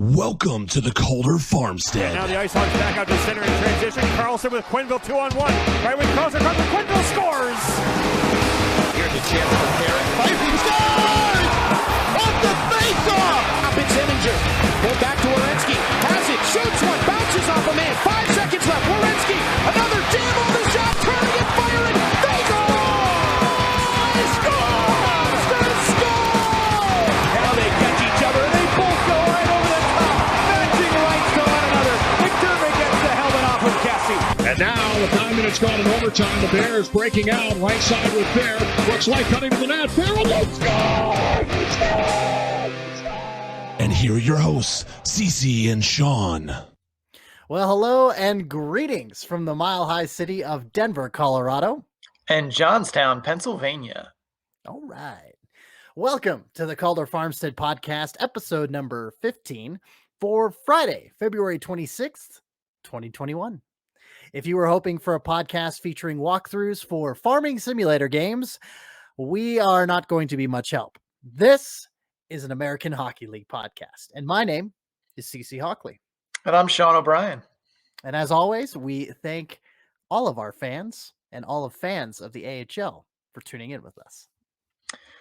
Welcome to the Calder Farmstead. Now the Ice Hawks back out to center in transition. Carlson with Quenneville 2-on-1. Right when Carlson comes, Quenneville scores! Here's a chance for Carrick. Fighting scores! Off the face-off! Up in Zeminger. Pulled back to Werenski. Has it. Shoots one. Bounces off a man. 5 seconds left. Werenski. Another jam on the shot. Turning and firing. They score! They score! They score! Now they catch each other and they both go right over the top. Matching rights to one another. McDermott gets the helmet off with Cassie. And now with 9 minutes gone in overtime, the Bears breaking out right side with Bear. Looks like cutting to the net. Bear will score! And here are your hosts, Cece and Sean. Well, hello and greetings from the mile-high city of Denver, Colorado. And Johnstown, Pennsylvania. All right. Welcome to the Calder Farmstead podcast, episode number 15 for Friday, February 26th, 2021. If you were hoping for a podcast featuring walkthroughs for farming simulator games, we are not going to be much help. This is an American Hockey League podcast, and my name is Cece Hockley. And I'm Sean O'Brien. And as always, we thank all of our fans and all of fans of the AHL for tuning in with us.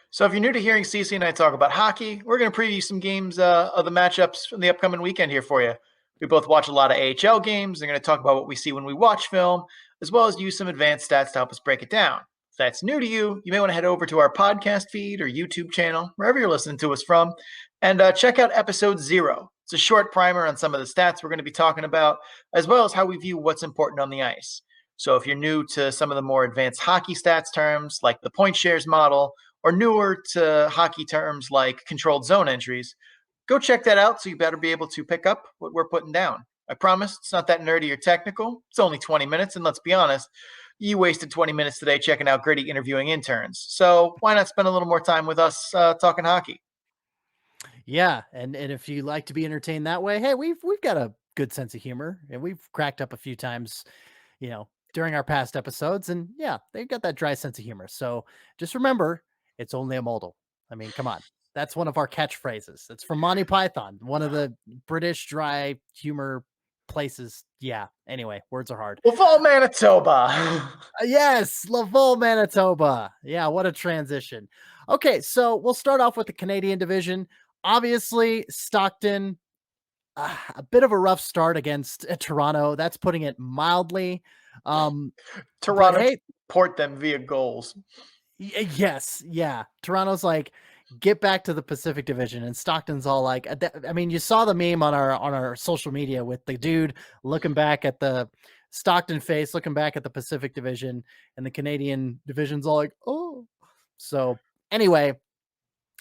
So if you're new to hearing Cece and I talk about hockey, we're going to preview some games of the matchups from the upcoming weekend here for you. We both watch a lot of AHL games. We're going to talk about what we see when we watch film, as well as use some advanced stats to help us break it down. If that's new to you, you may want to head over to our podcast feed or YouTube channel, wherever you're listening to us from, and check out episode 0. It's a short primer on some of the stats we're going to be talking about, as well as how we view what's important on the ice. So if you're new to some of the more advanced hockey stats terms, like the point shares model, or newer to hockey terms like controlled zone entries, go check that out so you better be able to pick up what we're putting down. I promise it's not that nerdy or technical. It's only 20 minutes, and let's be honest, you wasted 20 minutes today checking out Gritty interviewing interns. So why not spend a little more time with us talking hockey? Yeah, and if you like to be entertained that way, hey, we've got a good sense of humor, and we've cracked up a few times, during our past episodes, and yeah, they've got that dry sense of humor. So just remember, it's only a modal. I mean, come on. That's one of our catchphrases. It's from Monty Python, one of the British dry humor places. Yeah. Anyway, words are hard. Laval, Manitoba. Yes, Laval, Manitoba. Yeah, what a transition. Okay, so we'll start off with the Canadian division. Obviously, Stockton, a bit of a rough start against Toronto. That's putting it mildly. Toronto port them via goals. Yes, yeah. Toronto's like, get back to the Pacific Division, and Stockton's all like, I mean, you saw the meme on our social media with the dude looking back at the Stockton face, looking back at the Pacific Division, and the Canadian division's all like, oh. So anyway,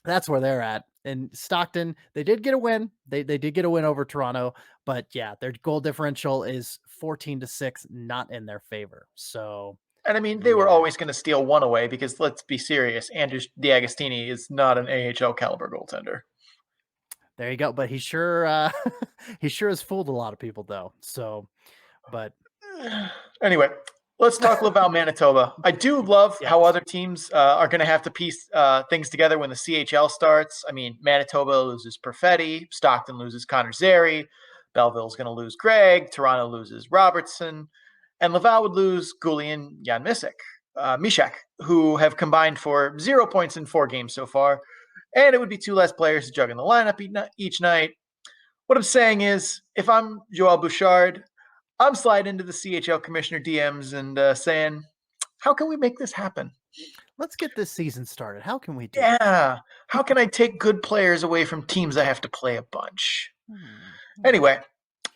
that's where they're at. And Stockton, they did get a win. They did get a win over Toronto, but yeah, their goal differential is 14-6, not in their favor. So. And I mean, they were always going to steal one away because let's be serious. Andrew D'Agostini is not an AHL caliber goaltender. There you go. But he sure has fooled a lot of people though. So, but anyway, let's talk Laval, Manitoba. I do love how other teams are going to have to piece things together when the CHL starts. I mean, Manitoba loses Perfetti, Stockton loses Connor Zary, Belleville's going to lose Greg, Toronto loses Robertson, and Laval would lose Goulet and Jan Mishak, who have combined for 0 points in 4 games so far. And it would be 2 less players to jug in the lineup each night. What I'm saying is, if I'm Joel Bouchard, I'm sliding into the CHL commissioner DMs and saying, how can we make this happen? Let's get this season started. How can we do Yeah. How can I take good players away from teams I have to play a bunch? Anyway,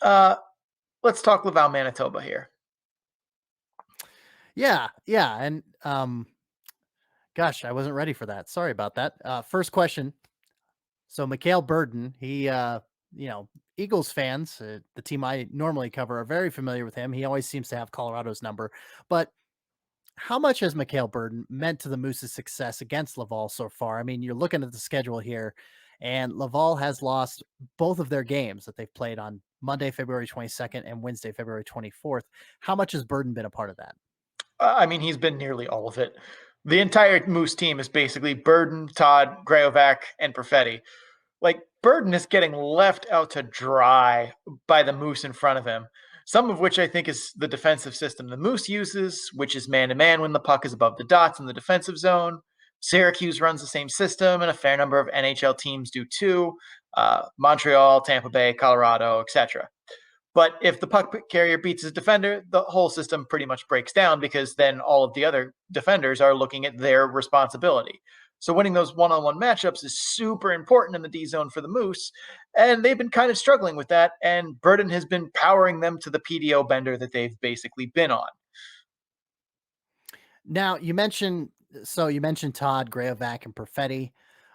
let's talk Laval, Manitoba here. Yeah. And gosh, I wasn't ready for that. Sorry about that. First question. So Mikhail Burden, he Eagles fans, the team I normally cover, are very familiar with him. He always seems to have Colorado's number. But how much has Mikhail Burden meant to the Moose's success against Laval so far? I mean, you're looking at the schedule here, and Laval has lost both of their games that they've played on Monday, February 22nd and Wednesday, February 24th. How much has Burden been a part of that? I mean, he's been nearly all of it. The entire Moose team is basically Burden, Todd, Graovac, and Perfetti. like Burden is getting left out to dry by the Moose in front of him. Some of which I think is the defensive system the Moose uses, which is man-to-man when the puck is above the dots in the defensive zone. Syracuse runs the same system, and a fair number of NHL teams do too. Montreal, Tampa Bay, Colorado, etc. But if the puck carrier beats his defender, the whole system pretty much breaks down because then all of the other defenders are looking at their responsibility. So winning those one-on-one matchups is super important in the D zone for the Moose, and they've been kind of struggling with that, and Burden has been powering them to the PDO bender that they've basically been on. Now, you mentioned Todd, Graovac, and Perfetti.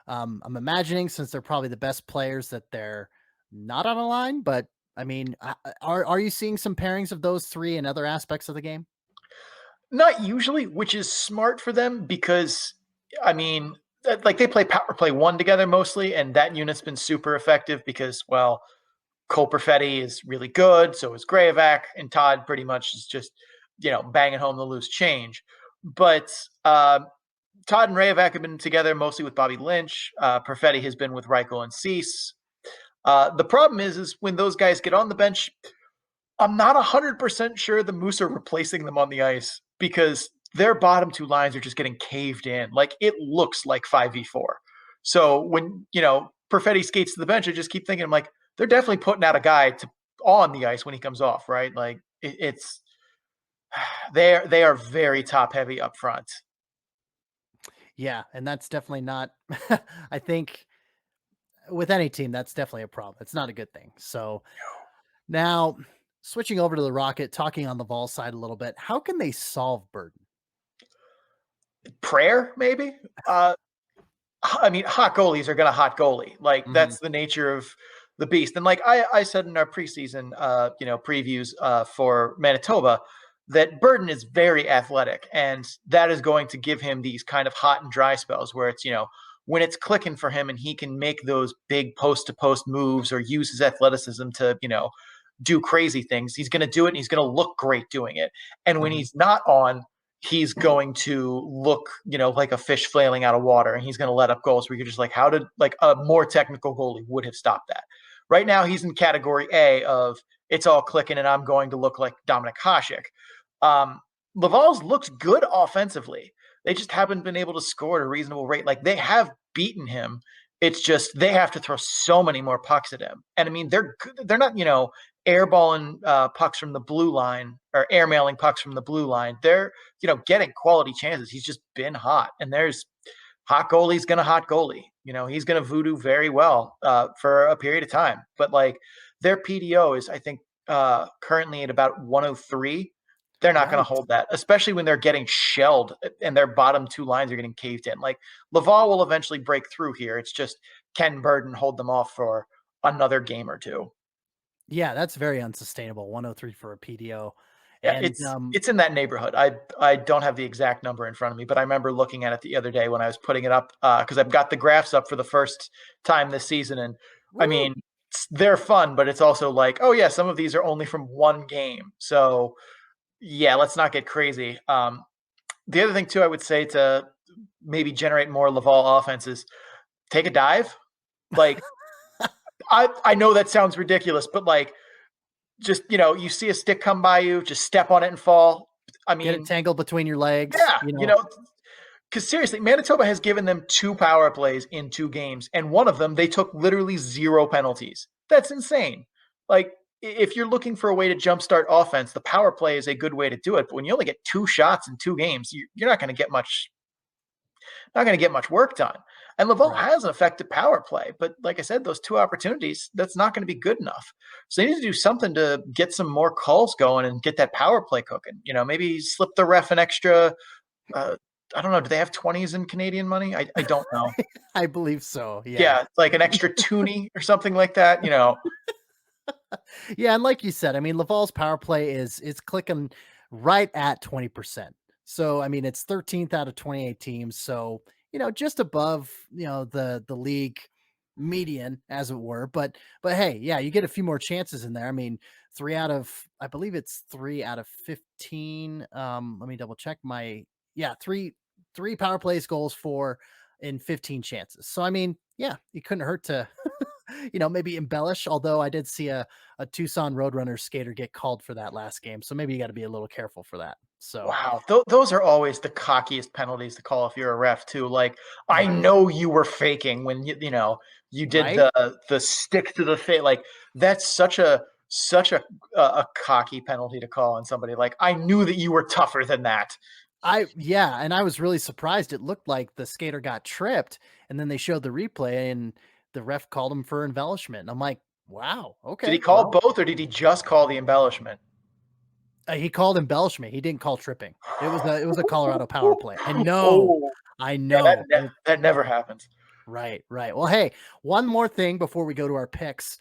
I'm imagining since they're probably the best players that they're not on a line, but I mean, are you seeing some pairings of those three in other aspects of the game? Not usually, which is smart for them because, I mean, like they play power play one together mostly, and that unit's been super effective because, well, Cole Perfetti is really good, so is Graovac, and Todd pretty much is just, banging home the loose change. But Todd and Graovac have been together mostly with Bobby Lynch. Perfetti has been with Reichel and Cease. The problem is when those guys get on the bench, I'm not 100% sure the Moose are replacing them on the ice because their bottom two lines are just getting caved in. Like, it looks like 5v4. So when, Perfetti skates to the bench, I just keep thinking, I'm like, they're definitely putting out a guy on the ice when he comes off, right? Like, they are very top heavy up front. Yeah, and that's definitely not, I think with any team, that's definitely a problem. It's not a good thing. So now switching over to the Rocket, talking on the Vol side a little bit, how can they solve Burden? Prayer, maybe? I mean, hot goalies are going to hot goalie. Like, that's the nature of the beast. And like I said in our preseason, previews for Manitoba, that Burden is very athletic, and that is going to give him these kind of hot and dry spells where it's, when it's clicking for him and he can make those big post-to-post moves or use his athleticism to, do crazy things, he's going to do it and he's going to look great doing it. And when he's not on, he's going to look, like a fish flailing out of water, and he's going to let up goals where you're just like, how did like a more technical goalie would have stopped that? Right now, he's in category A of it's all clicking and I'm going to look like Dominic Hasek. Laval's looks good offensively. They just haven't been able to score at a reasonable rate. Like, they have beaten him. It's just they have to throw so many more pucks at him. And I mean, they're not, airballing pucks from the blue line or airmailing pucks from the blue line. They're, getting quality chances. He's just been hot. And there's hot goalie's going to hot goalie. He's going to voodoo very well for a period of time. But like, their PDO is, I think, currently at about 103. They're not going to hold that, especially when they're getting shelled and their bottom two lines are getting caved in. Like, Laval will eventually break through here. It's just, can Burden hold them off for another game or two? Yeah, that's very unsustainable. 103 for a PDO. Yeah, And it's in that neighborhood. I don't have the exact number in front of me, but I remember looking at it the other day when I was putting it up because I've got the graphs up for the first time this season. And I mean, they're fun, but it's also like, oh yeah, some of these are only from one game. So yeah, let's not get crazy. The other thing too, I would say to maybe generate more Laval offenses, take a dive. Like, I know that sounds ridiculous, but like, just, you see a stick come by you, just step on it and fall. I mean, get it tangled between your legs. Yeah, because seriously, Manitoba has given them 2 power plays in 2 games, and one of them, they took literally 0 penalties. That's insane. Like, if you're looking for a way to jumpstart offense, the power play is a good way to do it. But when you only get 2 shots in 2 games, you're not going to get much. Not going to get much work done. And Laval has an effective power play, but like I said, those 2 opportunities, that's not going to be good enough. So they need to do something to get some more calls going and get that power play cooking. Maybe slip the ref an extra. I don't know. Do they have 20s in Canadian money? I don't know. I believe so. Yeah, like an extra toonie or something like that. Yeah, and like you said, I mean, Laval's power play is clicking right at 20%. So I mean, it's 13th out of 28 teams. So just above the league median, as it were. But hey, yeah, you get a few more chances in there. I mean, I believe it's 3 out of 15. Let me double check three power plays goals in 15 chances. So I mean, yeah, it couldn't hurt to maybe embellish. Although I did see a Tucson Roadrunner skater get called for that last game, so maybe you got to be a little careful for that. So Wow, those are always the cockiest penalties to call if you're a ref too. Like, I yeah, know you were faking when you did right. the stick to the face. Like, that's such a cocky penalty to call on somebody. Like, I knew that you were tougher than that. And I was really surprised. It looked like the skater got tripped, and then they showed the replay, and the ref called him for embellishment. And I'm like, wow, Did he okay, call well, both, or did he just call the embellishment? he called embellishment. He didn't call tripping. It was a Colorado power play. I know, Oh, I yeah, know. that never happens. Right, right. Well, hey, one more thing before we go to our picks.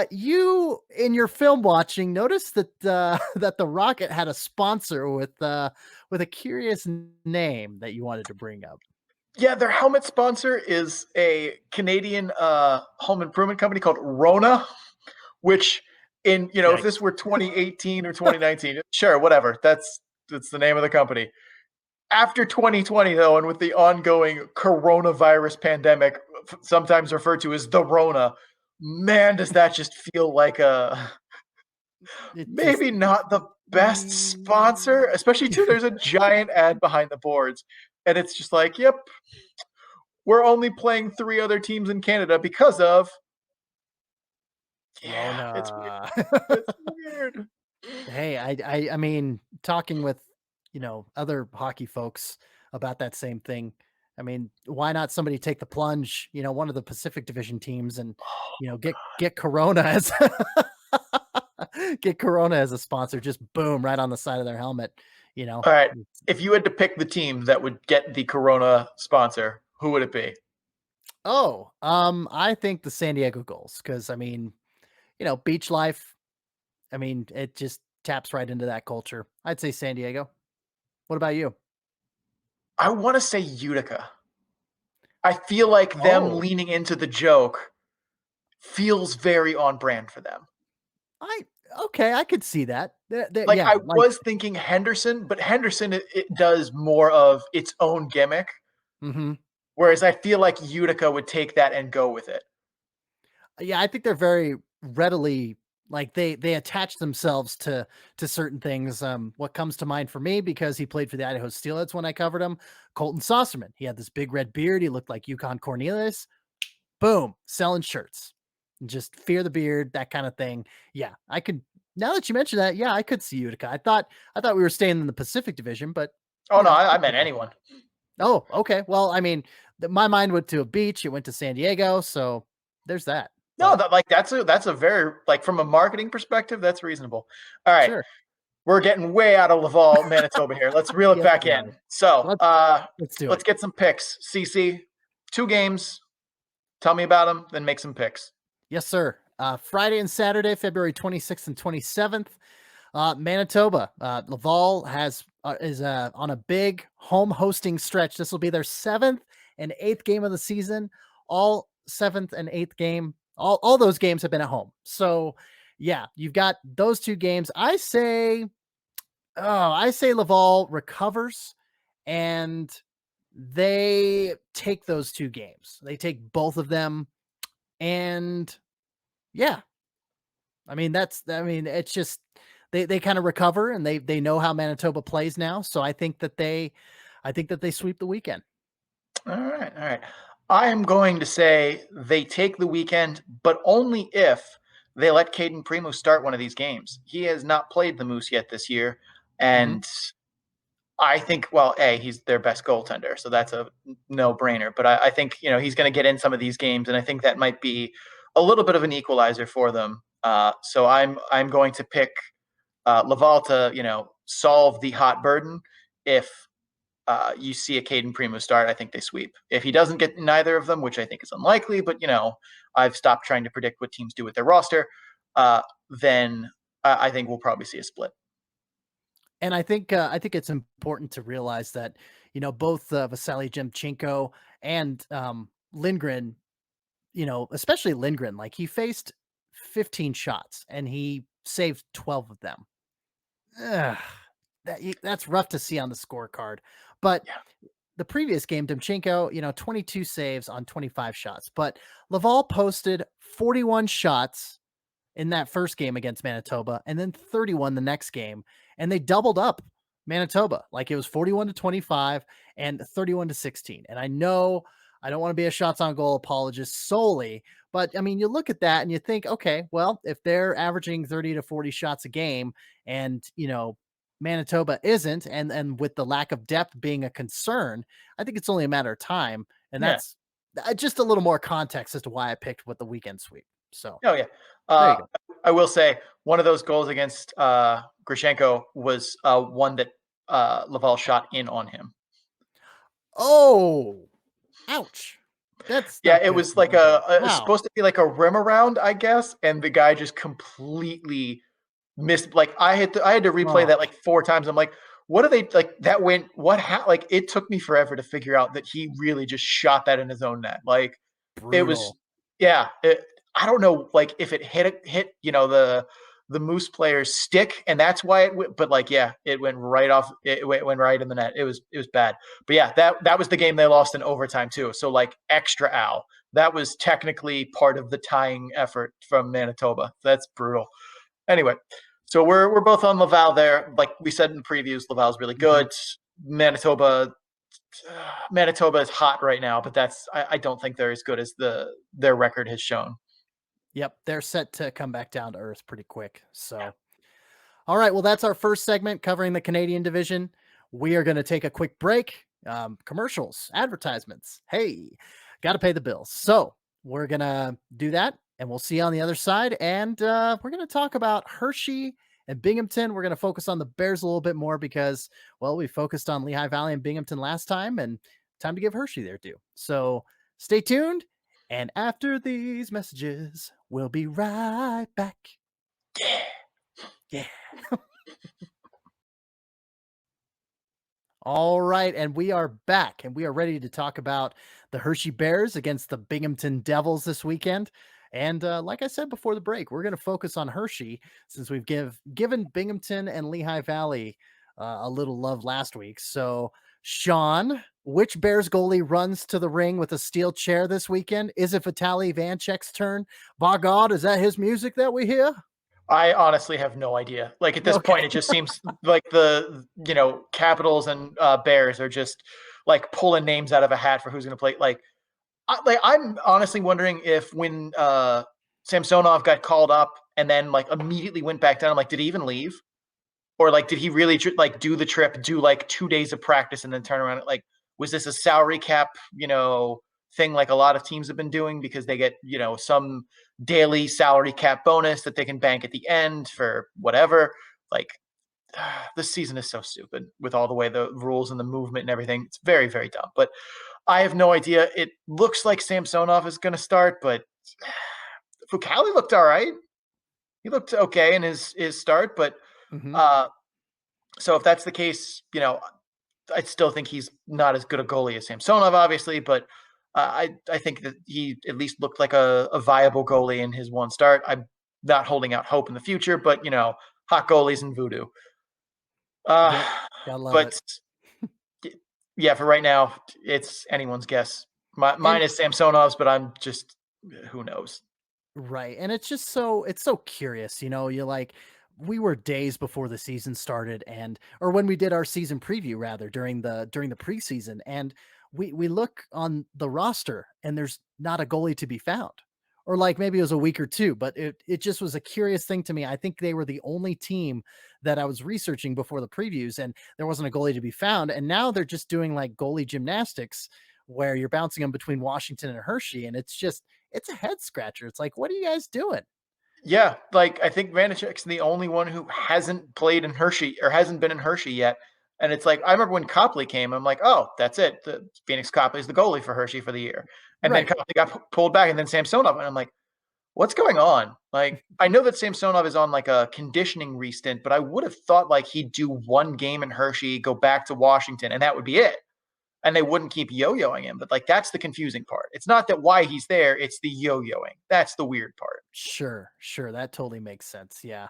You in your film watching noticed that that the Rocket had a sponsor with a curious name that you wanted to bring up. Yeah, their helmet sponsor is a Canadian home improvement company called Rona, which if this Yikes. were 2018 or 2019, sure, whatever. That's the name of the company. After 2020, though, and with the ongoing coronavirus pandemic, sometimes referred to as the Rona, man, does that just feel like It just maybe not the best sponsor, especially too. There's a giant ad behind the boards, and it's just like, yep, we're only playing 3 other teams in Canada because of. Yeah, it's weird. Rona. It's weird. Hey, I mean, talking with, other hockey folks about that same thing. I mean, why not somebody take the plunge, one of the Pacific Division teams and, get Corona as get Corona as a sponsor, just boom, right on the side of their helmet, you know. All right. If you had to pick the team that would get the Corona sponsor, who would it be? Oh, I think the San Diego Gulls, because I mean, beach life. I mean, it just taps right into that culture. I'd say San Diego. What about you? I want to say Utica. I feel like them Oh, leaning into the joke feels very on brand for them. I okay, I could see that. Like, Yeah, I like was thinking Henderson, but Henderson it does more of its own gimmick, mhm. whereas I feel like Utica would take that and go with it. Yeah, I think they're very readily like they attach themselves to certain things. What comes to mind for me, because he played for the Idaho Steelheads when I covered him, Colton Saucerman. He had this big red beard. He looked like Yukon Cornelius. Boom, selling shirts. Just fear the beard, that kind of thing. Yeah, I could. Now that you mention that, yeah, I could see Utica. I thought we were staying in the Pacific Division, but Oh no, I it's meant okay. anyone. Oh, okay. Well, I mean, my mind went to a beach. It went to San Diego, so there's that. No, But that's a very, like, from a marketing perspective, that's reasonable. All right. sure, We're getting way out of Laval, Manitoba here. Let's reel it yes, back we are. in. So, Let's do let's it. get some picks. CC, 2 games. Tell me about them, then make some picks. Yes, sir. Friday and Saturday, February 26th and 27th. Manitoba. Laval is on a big home hosting stretch. This will be their 7th and 8th game of the season. All 7th and 8th game, all those games have been at home. So, yeah, you've got those 2 games. I say Laval recovers and they take those 2 games. They take both of them, and yeah, it's just they kind of recover, and they know how Manitoba plays now. So I think that they sweep the weekend. All right, all right. I am going to say they take the weekend, but only if they let Caden Primo start one of these games. He has not played the Moose yet this year, Mhm. and I think, well, he's their best goaltender, so that's a no-brainer. But I think he's going to get in some of these games, and I think that might be a little bit of an equalizer for them. So I'm going to pick Laval to solve the hot burden. If you see a Caden Primo start, I think they sweep. If he doesn't get neither of them, which I think is unlikely, but I've stopped trying to predict what teams do with their roster, then I think we'll probably see a split. And I think it's important to realize that both Vasily Jemchenko and Lindgren, especially Lindgren, like he faced 15 shots and he saved 12 of them. Ugh, that's rough to see on the scorecard. But Yeah. the previous game, Demchenko, 22 saves on 25 shots. But Laval posted 41 shots in that first game against Manitoba, and then 31 the next game, and they doubled up Manitoba. Like, it was 41-25 and 31-16. And I know I don't want to be a shots on goal apologist solely, but I mean, you look at that and you think, okay, well, if they're averaging 30 to 40 shots a game, and Manitoba isn't, and with the lack of depth being a concern, I think it's only a matter of time. And Yeah. that's just a little more context as to why I picked with the weekend sweep. So Oh yeah. there you go. I will say one of those goals against Grichenko was one that Laval shot in on him. Oh, ouch. That's Yeah, not it good was for like either. it's Wow. supposed to be like a rim around, I guess, and the guy just completely missed. Like, I had to replay Oh. that like 4 times. I'm like, what are they like? That went what? Like, it took me forever to figure out that he really just shot that in his own net. Like, it was, Brutal. yeah. I don't know, like, if it hit the Moose player's stick, and that's why it went. But like, yeah, it went right off. It went right in the net. It was bad. But yeah, that was the game they lost in overtime too. So like, extra Al. That was technically part of the tying effort from Manitoba. That's brutal. Anyway, so we're both on Laval there. Like we said in the previews, Laval's really good. Manitoba is hot right now, but I don't think they're as good as their record has shown. Yep, they're set to come back down to earth pretty quick. So, all right, well, that's our first segment covering the Canadian division. We are going to take a quick break. Commercials, advertisements. Hey, got to pay the bills. So we're going to do that, and we'll see you on the other side. And we're going to talk about Hershey and Binghamton. We're going to focus on the Bears a little bit more because, well, we focused on Lehigh Valley and Binghamton last time, and time to give Hershey their due. So stay tuned. And after these messages, we'll be right back. Yeah. All right. And we are back, and we are ready to talk about the Hershey Bears against the Binghamton Devils this weekend. And like I said before the break, we're going to focus on Hershey since we've given Binghamton and Lehigh Valley a little love last week. So, Sean, which Bears goalie runs to the ring with a steel chair this weekend? Is it Vitaly Vanchek's turn? By God, is that his music that we hear? I honestly have no idea. Like, at this point, it just seems like the Capitals and Bears are just like pulling names out of a hat for who's going to play. I'm honestly wondering if when Samsonov got called up and then like immediately went back down, I'm like, did he even leave? Or like, did he really like do the trip, do like 2 days of practice and then turn around? Like, was this a salary cap, thing like a lot of teams have been doing because they get, some daily salary cap bonus that they can bank at the end for whatever? Like, this season is so stupid with all the way the rules and the movement and everything. It's very, very dumb. But I have no idea. It looks like Samsonov is going to start, but Fucali looked all right. He looked okay in his start, but so if that's the case, I still think he's not as good a goalie as Samsonov, obviously, but I think that he at least looked like a viable goalie in his one start. I'm not holding out hope in the future, but hot goalies and voodoo. Gotta love but yeah, for right now, it's anyone's guess. Mine is Samsonov's, but I'm just, who knows? Right. And it's just it's so curious, you're like, we were days before the season started, or when we did our season preview rather during the preseason, and we look on the roster and there's not a goalie to be found. Or like maybe it was a week or two, but it just was a curious thing to me. I think they were the only team that I was researching before the previews, and there wasn't a goalie to be found. And now they're just doing like goalie gymnastics where you're bouncing them between Washington and Hershey. And it's a head scratcher. It's like, what are you guys doing? Yeah. Like, I think Vanacek's the only one who hasn't played in Hershey or hasn't been in Hershey yet. And it's like, I remember when Copley came, I'm like, oh, that's it. The Phoenix Copley is the goalie for Hershey for the year. And then Copley got pulled back, and then Samsonov. And I'm like, what's going on? Like, I know that Samsonov is on like a conditioning restint, but I would have thought like he'd do one game in Hershey, go back to Washington, and that would be it. And they wouldn't keep yo-yoing him. But like, that's the confusing part. It's not that why he's there, it's the yo-yoing. That's the weird part. Sure. That totally makes sense. Yeah.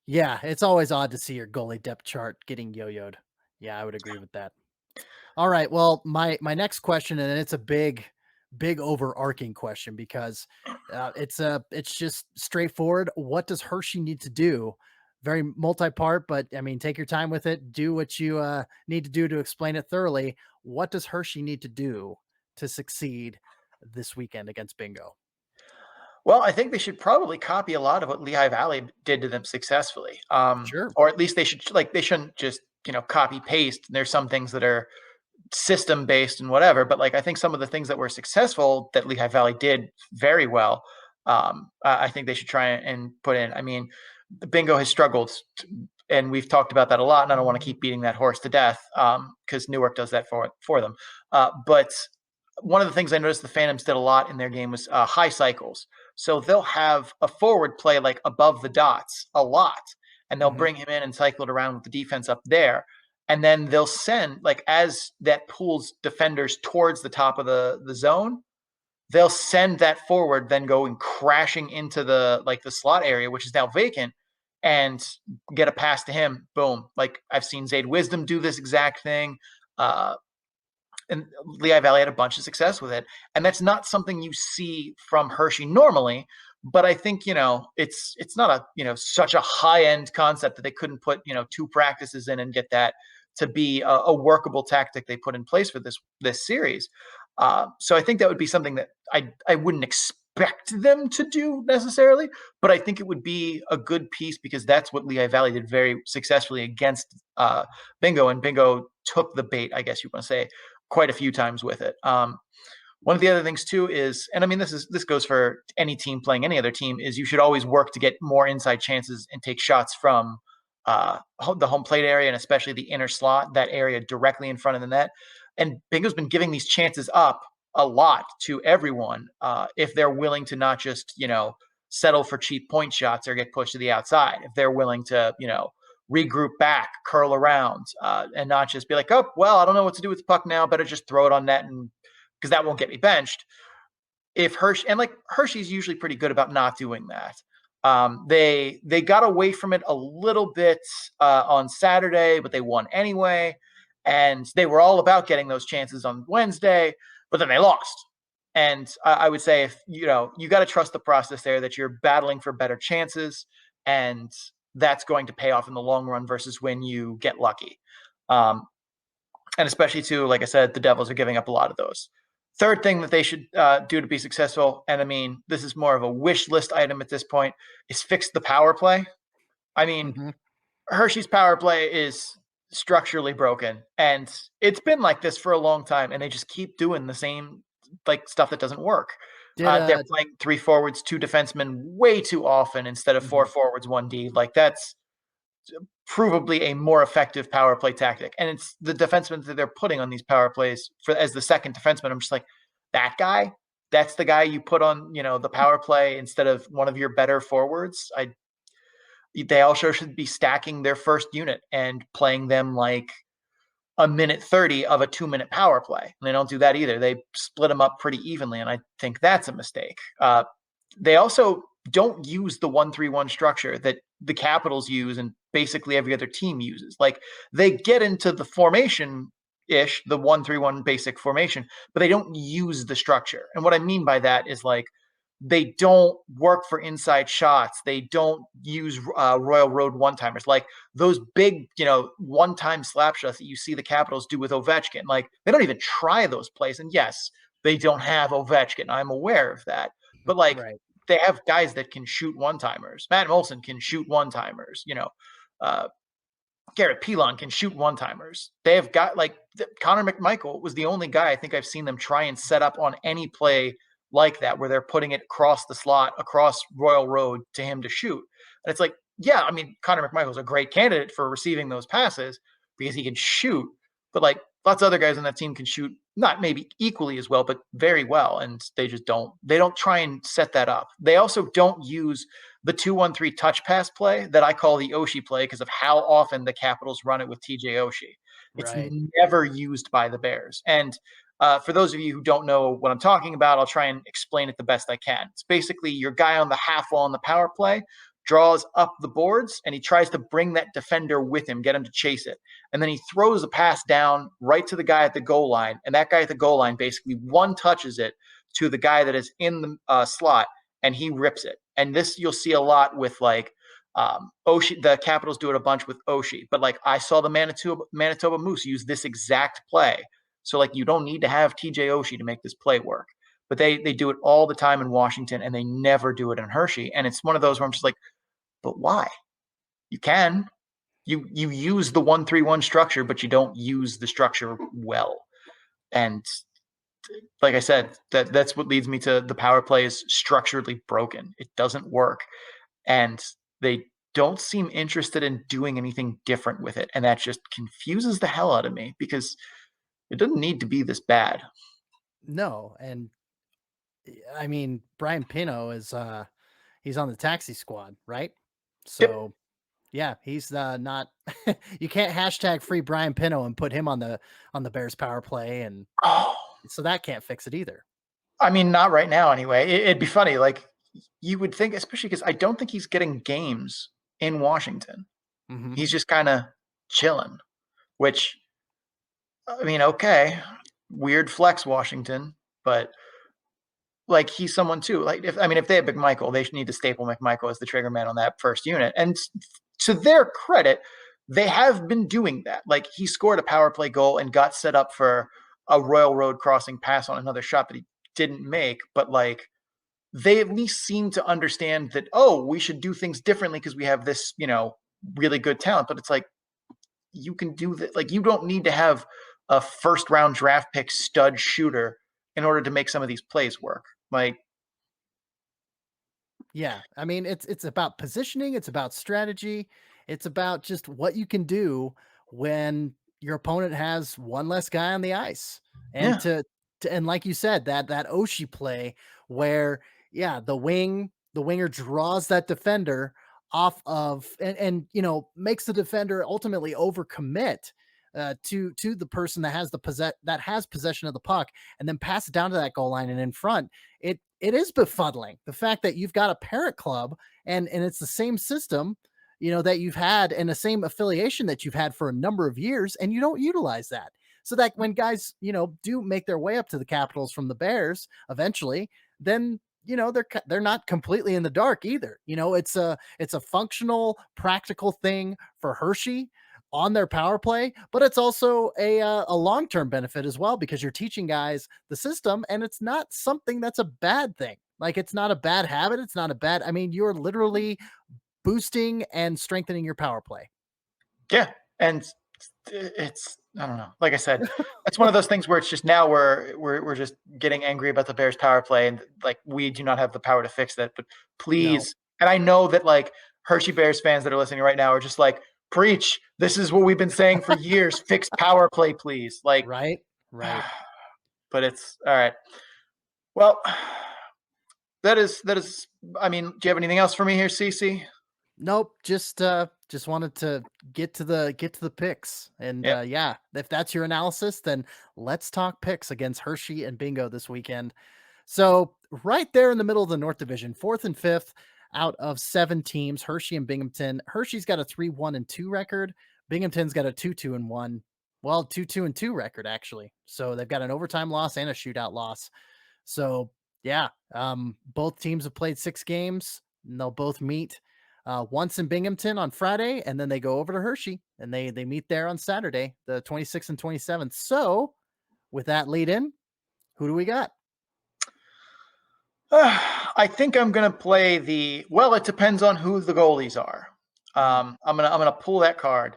Yeah, it's always odd to see your goalie depth chart getting yo-yoed. Yeah, I would agree with that. All right, well, my next question, and it's a big big overarching question because it's just straightforward. What does Hershey need to do? Very multi-part, but I mean, take your time with it. Do what you need to do to explain it thoroughly. What does Hershey need to do to succeed this weekend against Bingo? Well, I think they should probably copy a lot of what Lehigh Valley did to them successfully. Sure. Or at least they shouldn't just, copy paste. There's some things that are system based and whatever, but I think some of the things that were successful that Lehigh Valley did very well, I think they should try and put in. I mean, Bingo has struggled, and we've talked about that a lot, and I don't want to keep beating that horse to death because Newark does that for them. But one of the things I noticed the Phantoms did a lot in their game was high cycles. So they'll have a forward play above the dots a lot, and they'll bring him in and cycle it around with the defense up there. And then they'll send, as that pulls defenders towards the top of the zone, they'll send that forward, then going crashing into the slot area, which is now vacant, and get a pass to him. Boom. I've seen Zayd Wisdom do this exact thing. And Lehigh Valley had a bunch of success with it. And that's not something you see from Hershey normally. But I think, it's not such a high-end concept that they couldn't put, 2 practices in and get that to be a workable tactic they put in place for this series. So I think that would be something that I wouldn't expect them to do necessarily, but I think it would be a good piece because that's what Lehigh Valley did very successfully against Bingo, and Bingo took the bait, I guess you want to say, quite a few times with it. One of the other things too is, and I mean, this goes for any team playing any other team, is you should always work to get more inside chances and take shots from the home plate area, and especially the inner slot, that area directly in front of the net. And Bingo's been giving these chances up a lot to everyone if they're willing to not just, settle for cheap point shots or get pushed to the outside. If they're willing to, regroup back, curl around, and not just be like, oh, well, I don't know what to do with the puck now. Better just throw it on net, and because that won't get me benched. If Hershey's usually pretty good about not doing that. They got away from it a little bit on Saturday, but they won anyway. And they were all about getting those chances on Wednesday, but then they lost. And I would say, if you got to trust the process there, that you're battling for better chances, and that's going to pay off in the long run versus when you get lucky. And especially too, like I said, the Devils are giving up a lot of those. Third thing that they should do to be successful, and I mean, this is more of a wish list item at this point, is fix the power play. I mean, Hershey's power play is structurally broken, and it's been like this for a long time, and they just keep doing the same stuff that doesn't work. They're playing 3 forwards, 2 defensemen way too often instead of 4 forwards, 1 D. That's provably a more effective power play tactic, and it's the defensemen that they're putting on these power plays as the second defenseman. I'm just like, that guy, that's the guy you put on the power play instead of one of your better forwards. They also should be stacking their first unit and playing them a minute 30 of a 2-minute power play. And they don't do that either. They split them up pretty evenly, and I think that's a mistake. They also don't use the 1-3-1 structure that the Capitals use and basically every other team uses. They get into the formation-ish, the 1-3-1 basic formation, but they don't use the structure. And what I mean by that is they don't work for inside shots. They don't use Royal Road one-timers. Those big, one-time slap shots that you see the Capitals do with Ovechkin. They don't even try those plays. And yes, they don't have Ovechkin. I'm aware of that. But right. They have guys that can shoot one-timers. Matt Molson can shoot one-timers. Garrett Pilon can shoot one-timers. They have got Connor McMichael was the only guy I think I've seen them try and set up on any play like that, where they're putting it across the slot, across Royal Road to him to shoot. And it's yeah, I mean, Connor McMichael's a great candidate for receiving those passes because he can shoot, but lots of other guys on that team can shoot, not maybe equally as well, but very well. And they just they don't try and set that up. They also don't use the 2-1-3 touch pass play that I call the Oshie play because of how often the Capitals run it with TJ Oshie. It's never used by the Bears. And for those of you who don't know what I'm talking about, I'll try and explain it the best I can. It's basically your guy on the half wall on the power play draws up the boards, and he tries to bring that defender with him, get him to chase it. And then he throws a pass down right to the guy at the goal line, and that guy at the goal line basically one touches it to the guy that is in the slot, and he rips it. And this you'll see a lot with like Oshie. The Capitals do it a bunch with Oshie, but like I saw the Manitoba Moose use this exact play. So like you don't need to have TJ Oshie to make this play work. But they do it all the time in Washington, and they never do it in Hershey. And it's one of those where I'm just like, but why? You can. You use the 1-3-1 structure, but you don't use the structure well. And like I said, that's what leads me to the power play is structurally broken. It doesn't work. And they don't seem interested in doing anything different with it. And that just confuses the hell out of me because it doesn't need to be this bad. No. And I mean, Brian Pino is he's on the taxi squad, right? So yeah, he's not you can't hashtag free Brian Pino and put him on the Bears power play, and so that can't fix it either. I mean, not right now anyway. It'd be funny, like you would think, especially because I don't think he's getting games in Washington. Mm-hmm. He's just kind of chilling, which I mean, okay, weird flex Washington, but like he's someone too. Like if they have McMichael, they need to staple McMichael as the trigger man on that first unit. And to their credit, they have been doing that. Like he scored a power play goal and got set up for a Royal Road crossing pass on another shot that he didn't make. But like they at least seem to understand that, oh, we should do things differently because we have this, really good talent. But it's like you can do that. Like you don't need to have a first round draft pick stud shooter in order to make some of these plays work. Like, yeah, I mean, it's about positioning. It's about strategy. It's about just what you can do when your opponent has one less guy on the ice. And and like you said, that Oshie play where, yeah, the winger draws that defender off of and makes the defender ultimately overcommit to the person that has possession of the puck and then pass it down to that goal line and in front. It is befuddling the fact that you've got a parent club and it's the same system, that you've had and the same affiliation that you've had for a number of years, and you don't utilize that. So that when guys, do make their way up to the Capitals from the Bears eventually, then they're not completely in the dark either. It's a functional, practical thing for Hershey on their power play, but it's also a long-term benefit as well because you're teaching guys the system, and it's not something that's a bad thing. Like it's not a bad habit. It's not a bad. I mean, you're literally boosting and strengthening your power play. Yeah, and it's I don't know. Like I said, it's one of those things where it's just now we're just getting angry about the Bears power play, and like we do not have the power to fix that. But please, and I know that like Hershey Bears fans that are listening right now are just like, preach. This is what we've been saying for years. Fix power play, please. Like right. But it's all right. Well, that is. I mean, do you have anything else for me here, CC? Nope. Just wanted to get to the picks, and yeah, if that's your analysis, then let's talk picks against Hershey and Bingo this weekend. So right there in the middle of the North Division, 4th and 5th out of 7 teams, Hershey and Binghamton. Hershey's got a 3-1-2 record. Binghamton's got a 2-2-1. Well, 2-2-2 record actually. So they've got an overtime loss and a shootout loss. So yeah, both teams have played 6 games, and they'll both meet once in Binghamton on Friday, and then they go over to Hershey and they meet there on Saturday, the 26th and 27th. So with that lead in, who do we got? I think I'm going to play it depends on who the goalies are. I'm going to pull that card.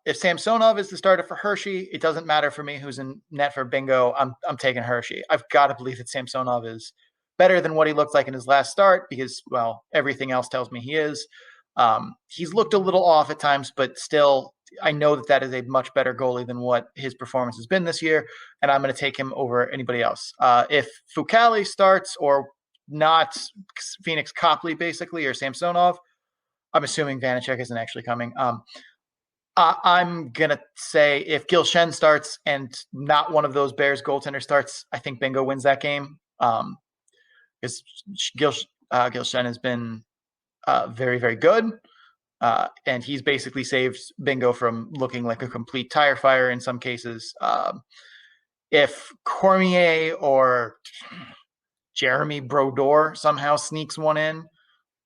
If Samsonov is the starter for Hershey, it doesn't matter for me who's in net for Bingo. I'm taking Hershey. I've got to believe that Samsonov is better than what he looked like in his last start because, well, everything else tells me he is. He's looked a little off at times, but still, I know that is a much better goalie than what his performance has been this year, and I'm going to take him over anybody else. If Fucale starts or not, Phoenix Copley basically, or Samsonov, I'm assuming Vanacek isn't actually coming. I'm going to say if Gil Shen starts and not one of those Bears goaltender starts, I think Bingo wins that game. Because Gil Shen has been very, very good. And he's basically saved Bingo from looking like a complete tire fire in some cases. if Cormier or Jeremy Brodeur somehow sneaks one in,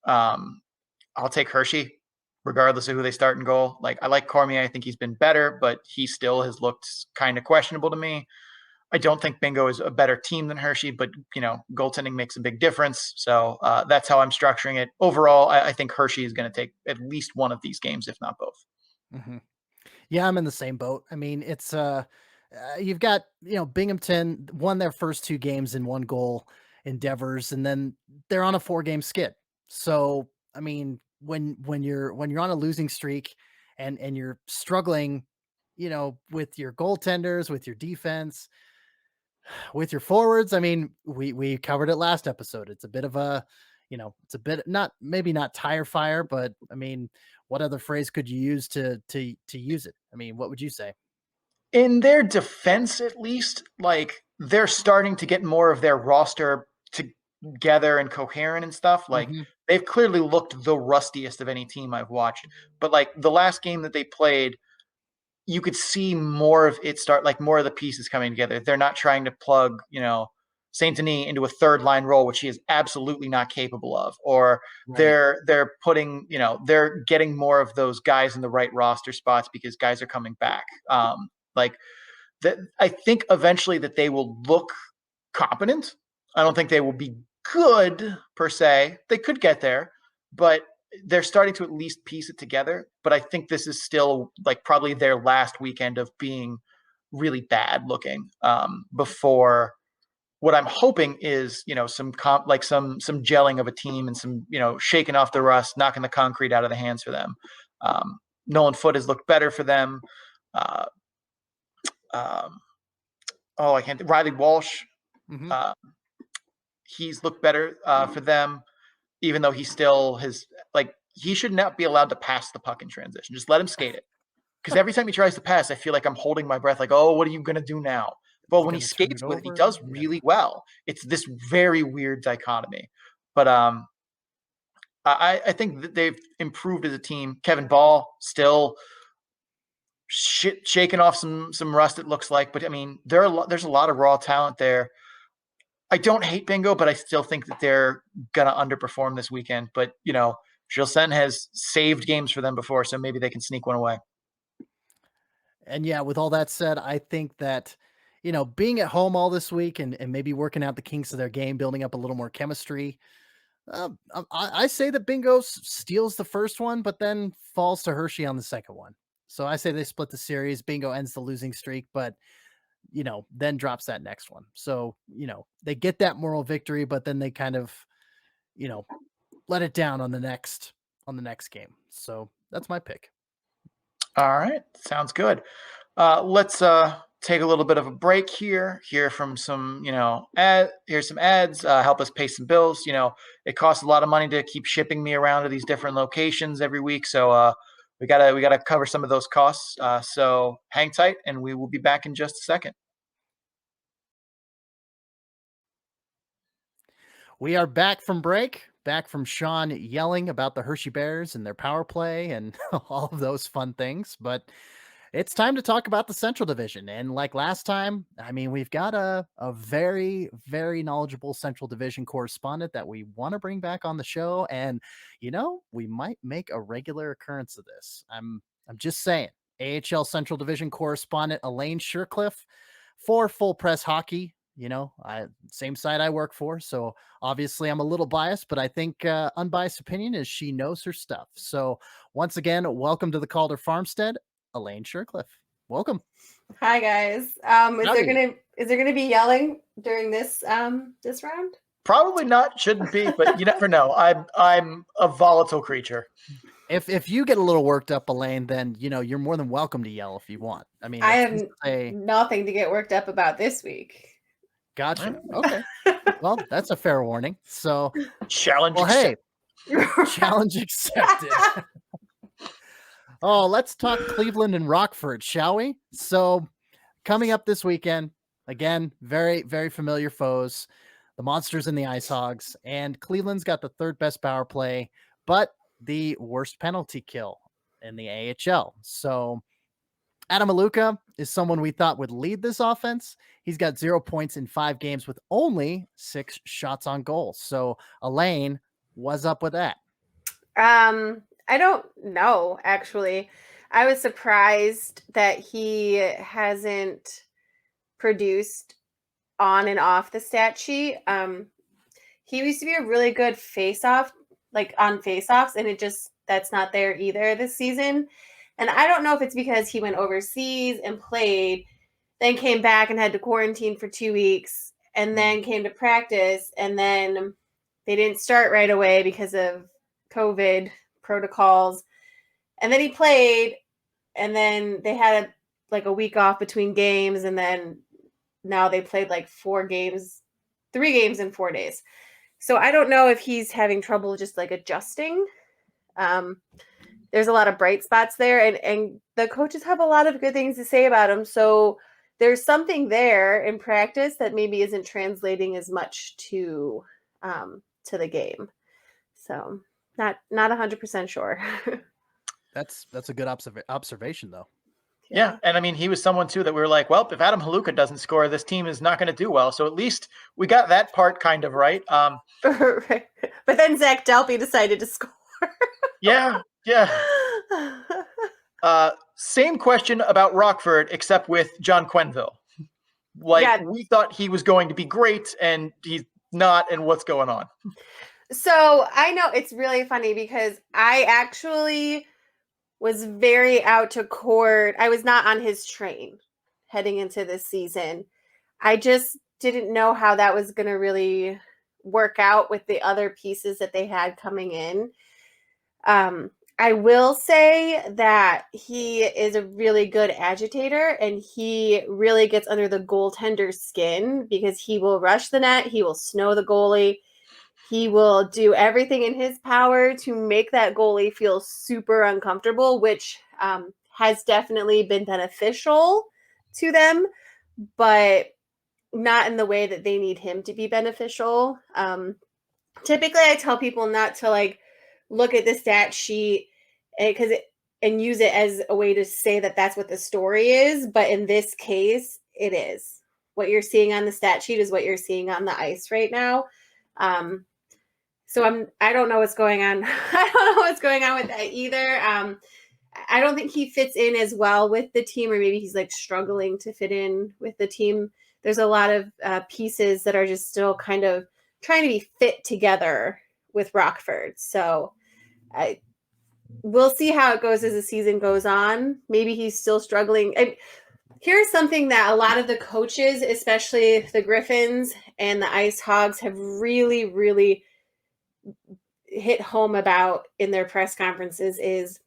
I'll take Hershey, regardless of who they start in goal. Like, I like Cormier. I think he's been better, but he still has looked kind of questionable to me. I don't think Bingo is a better team than Hershey, but, goaltending makes a big difference. So that's how I'm structuring it. Overall, I think Hershey is going to take at least one of these games, if not both. Mm-hmm. Yeah, I'm in the same boat. I mean, it's you've got, Binghamton won their first 2 games in 1 goal endeavors, and then they're on a 4-game skid. So, I mean, when you're on a losing streak and you're struggling, with your goaltenders, with your defense, with your forwards, I mean, we covered it last episode. It's a bit of a, it's a bit maybe not tire fire, but I mean, what other phrase could you use to use it? I mean, what would you say? In their defense, at least, like, they're starting to get more of their roster together and coherent and stuff. Like, they've clearly looked the rustiest of any team I've watched. But like the last game that they played, you could see more of it start, like more of the pieces coming together. They're not trying to plug, Saint Denis into a 3rd-line role, which he is absolutely not capable of. Or they're putting, they're getting more of those guys in the right roster spots because guys are coming back. Like that, I think eventually that they will look competent. I don't think they will be good per se. They could get there, but they're starting to at least piece it together. But I think this is still like probably their last weekend of being really bad looking before what I'm hoping is, some gelling of a team and some, shaking off the rust, knocking the concrete out of the hands for them. Nolan Foote has looked better for them. I can't think. Riley Walsh. He's looked better for them, even though he still has, like, he should not be allowed to pass the puck in transition. Just let him skate it. Because every time he tries to pass, I feel like I'm holding my breath, like, oh, what are you going to do now? But when he skates with it, he does really well. It's this very weird dichotomy. But I think that they've improved as a team. Kevin Ball still shaking off some rust, it looks like. But I mean, there's a lot of raw talent there. I don't hate Bingo, but I still think that they're going to underperform this weekend. But, Gilsen has saved games for them before, so maybe they can sneak one away. And yeah, with all that said, I think that, being at home all this week and maybe working out the kinks of their game, building up a little more chemistry, I say that Bingo steals the first one, but then falls to Hershey on the second one. So I say they split the series. Bingo ends the losing streak, but then drops that next one. So, they get that moral victory, but then they kind of, let it down on the next game. So that's my pick. All right. Sounds good. Let's take a little bit of a break here, hear from some, here's some ads, help us pay some bills. It costs a lot of money to keep shipping me around to these different locations every week. So, we gotta cover some of those costs. So hang tight and we will be back in just a second. We are back from break, back from Sean yelling about the Hershey Bears and their power play and all of those fun things. But it's time to talk about the Central Division. And like last time, I mean, we've got a very, very knowledgeable Central Division correspondent that we want to bring back on the show. And, we might make a regular occurrence of this. I'm just saying. AHL Central Division correspondent Elaine Shircliff for Full Press Hockey. Same side I work for. So obviously I'm a little biased, but I think unbiased opinion is she knows her stuff. So once again, welcome to the Calder Farmstead, Elaine Shircliff. Welcome. Hi guys. Is there gonna be yelling during this round? Probably not. Shouldn't be, but you never know. I'm a volatile creature. If you get a little worked up, Elaine, then you're more than welcome to yell if you want. I mean, I have nothing to get worked up about this week. Gotcha. Okay. Well, that's a fair warning. So challenge. Well, hey, challenge accepted. Oh, let's talk Cleveland and Rockford, shall we? So coming up this weekend, again, very, very familiar foes, the Monsters and the Ice Hogs, and Cleveland's got the 3rd best power play, but the worst penalty kill in the AHL. So Adam Haluka is someone we thought would lead this offense. He's got 0 points in 5 games with only 6 shots on goal. So, Elaine, what's up with that? I don't know, actually. I was surprised that he hasn't produced on and off the stat sheet. He used to be a really good face-off, like on face-offs, and that's not there either this season. And I don't know if it's because he went overseas and played, then came back and had to quarantine for 2 weeks, and then came to practice, and then they didn't start right away because of COVID protocols. And then he played, and then they had a week off between games, and then now they played 3 games in 4 days. So I don't know if he's having trouble just adjusting. There's a lot of bright spots there, and the coaches have a lot of good things to say about him. So there's something there in practice that maybe isn't translating as much to the game. So not 100% sure. That's a good observation, though. Yeah, and I mean, he was someone too that we were like, well, if Adam Haluka doesn't score, this team is not going to do well. So at least we got that part kind of right. Right. But then Zach Delpy decided to score. Yeah. Same question about Rockford, except with John Quenneville. We thought he was going to be great, and he's not. And what's going on? So I know it's really funny because I actually was very out to court. I was not on his train heading into this season. I just didn't know how that was going to really work out with the other pieces that they had coming in. I will say that he is a really good agitator, and he really gets under the goaltender's skin because he will rush the net. He will snow the goalie. He will do everything in his power to make that goalie feel super uncomfortable, which has definitely been beneficial to them, but not in the way that they need him to be beneficial. Typically, I tell people not to look at the stat sheet and use it as a way to say that that's what the story is. But in this case, it is. What you're seeing on the stat sheet is what you're seeing on the ice right now. So I don't know what's going on. I don't know what's going on with that either. I don't think he fits in as well with the team, or maybe he's struggling to fit in with the team. There's a lot of pieces that are just still kind of trying to be fit together with Rockford. So we'll see how it goes as the season goes on. Maybe he's still struggling. Here's something that a lot of the coaches, especially the Griffins and the Ice Hogs, have really, really hit home about in their press conferences is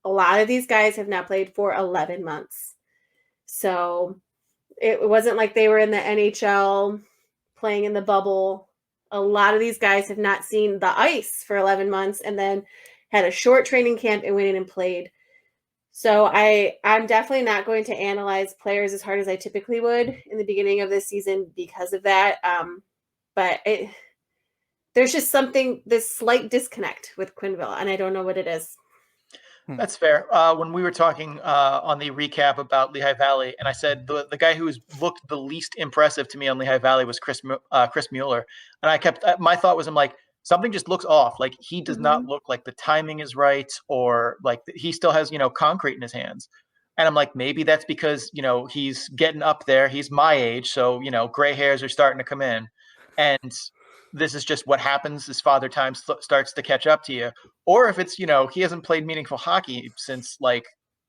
a lot of these guys have now played for 11 months. So it wasn't like they were in the NHL playing in the bubble. A lot of these guys have not seen the ice for 11 months and then had a short training camp and went in and played. So I'm definitely not going to analyze players as hard as I typically would in the beginning of this season because of that. But there's just this slight disconnect with Quenneville, and I don't know what it is. That's fair. When we were talking on the recap about Lehigh Valley, and I said the guy who's looked the least impressive to me on Lehigh Valley was Chris Mueller, and my thought was, I'm like, something just looks off. Like he does not look like the timing is right, or like he still has concrete in his hands. And I'm like, maybe that's because he's getting up there. He's my age, so gray hairs are starting to come in, and this is just what happens as father time starts to catch up to you. Or if it's, he hasn't played meaningful hockey since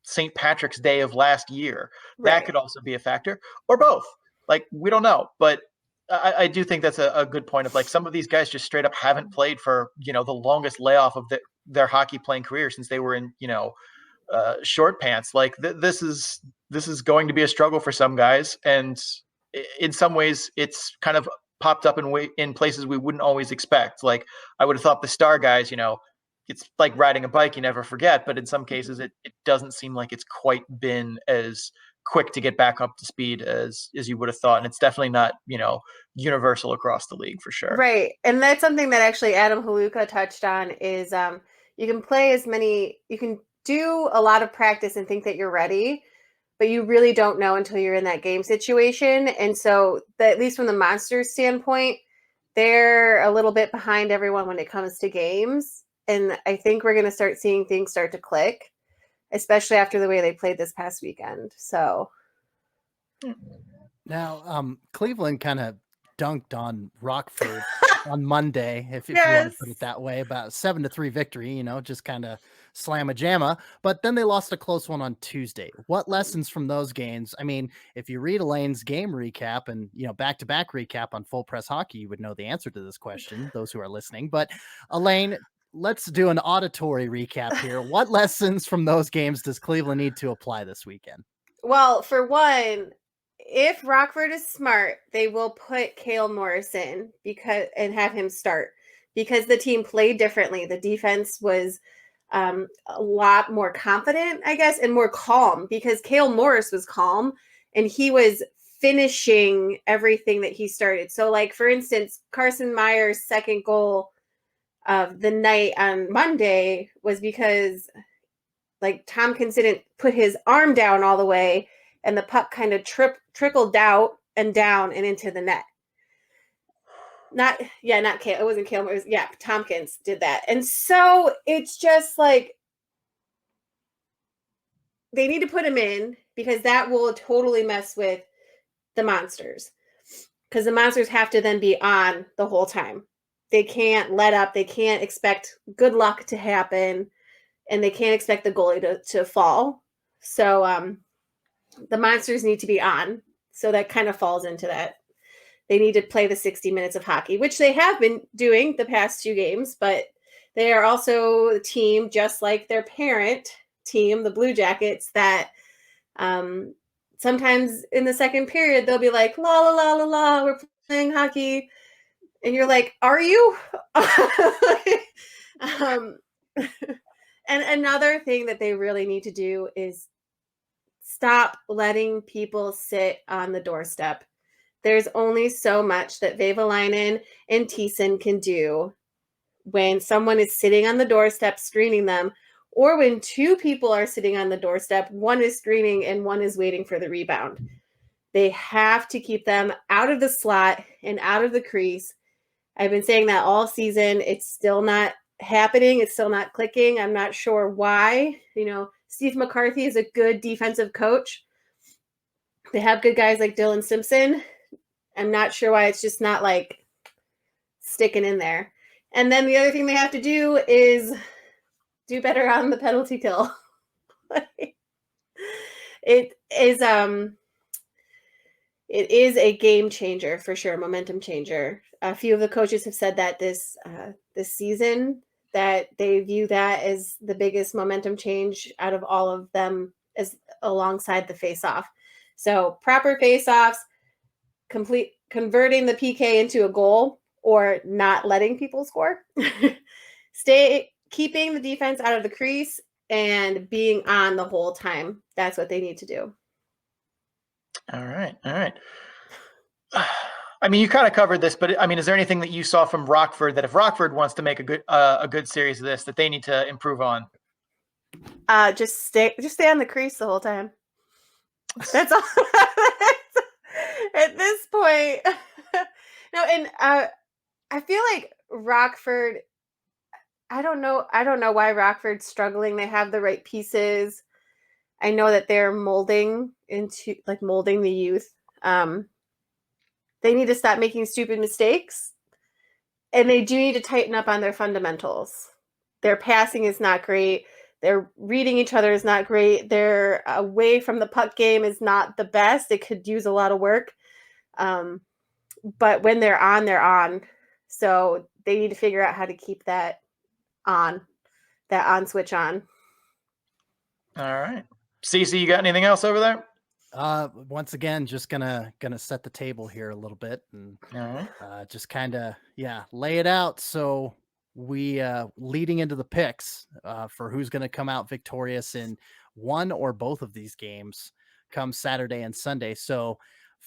St. Patrick's Day of last year. Right. That could also be a factor, or both. We don't know. But I do think that's a good point of some of these guys just straight up haven't played for, the longest layoff of their hockey playing career since they were in, short pants. This is going to be a struggle for some guys. And in some ways it's kind of popped up in places we wouldn't always expect. I would have thought the Star guys, it's like riding a bike, you never forget. But in some cases, it doesn't seem like it's quite been as quick to get back up to speed as you would have thought. And it's definitely not, universal across the league for sure. Right. And that's something that actually Adam Haluka touched on is you can do a lot of practice and think that you're ready. but you really don't know until you're in that game situation. And so at least from the Monsters standpoint, they're a little bit behind everyone when it comes to games. And I think we're going to start seeing things start to click, especially after the way they played this past weekend. So now, Cleveland kind of dunked on Rockford on Monday, if you want Yes. to put it that way, about 7-3 victory, just kind of slam a jamma. But then they lost a close one on Tuesday. What lessons from those games? I mean, if you read Elaine's game recap and, back-to-back recap on Full Press Hockey, you would know the answer to this question, those who are listening. But Elaine, let's do an auditory recap here. What lessons from those games does Cleveland need to apply this weekend? Well, for one, if Rockford is smart, they will put Cale Morris in and have him start, because the team played differently. The defense was a lot more confident, I guess, and more calm, because Cale Morris was calm and he was finishing everything that he started. So, like, for instance, Carson Meyer's second goal of the night on Monday was because, like, Tompkins didn't put his arm down all the way, and the puck kind of trickled out and down and into the net. Not Cale. It wasn't Cale. It was, Tompkins did that. And so it's just like, they need to put him in, because that will totally mess with the Monsters, because the Monsters have to then be on the whole time. They can't let up. They can't expect good luck to happen, and they can't expect the goalie to fall. So the Monsters need to be on. So that kind of falls into that. They need to play the 60 minutes of hockey, which they have been doing the past 2 games, but they are also a team, just like their parent team, the Blue Jackets, that sometimes in the second period, they'll be like, la, la, la, la, la, we're playing hockey. And you're like, are you? And another thing that they really need to do is stop letting people sit on the doorstep. There's only so much that Vehvilainen and Thiessen can do when someone is sitting on the doorstep screening them, or when 2 people are sitting on the doorstep, one is screening and one is waiting for the rebound. They have to keep them out of the slot and out of the crease. I've been saying that all season. It's still not happening. It's still not clicking. I'm not sure why. Steve McCarthy is a good defensive coach. They have good guys like Dylan Simpson. I'm not sure why it's just not, like, sticking in there. And then the other thing they have to do is do better on the penalty kill. It is a game changer for sure, momentum changer. A few of the coaches have said that this season, that they view that as the biggest momentum change out of all of them, as alongside the face-off. So proper face-offs, converting the PK into a goal, or not letting people score. Keeping the defense out of the crease and being on the whole time. That's what they need to do. All right. I mean, you kind of covered this, but I mean, is there anything that you saw from Rockford that if Rockford wants to make a good series of this, that they need to improve on? Just stay on the crease the whole time. That's all. At this point. No, and I feel like Rockford, I don't know why Rockford's struggling. They have the right pieces. I know that they're molding the youth. They need to stop making stupid mistakes, and they do need to tighten up on their fundamentals. Their passing is not great. Their reading each other is not great. Their away from the puck game is not the best. It could use a lot of work. But when they're on, they're on. So they need to figure out how to keep that on switch on. All right. Cece, you got anything else over there? Once again, just gonna set the table here a little bit and just kind of lay it out. So we leading into the picks for who's going to come out victorious in one or both of these games come Saturday and Sunday. So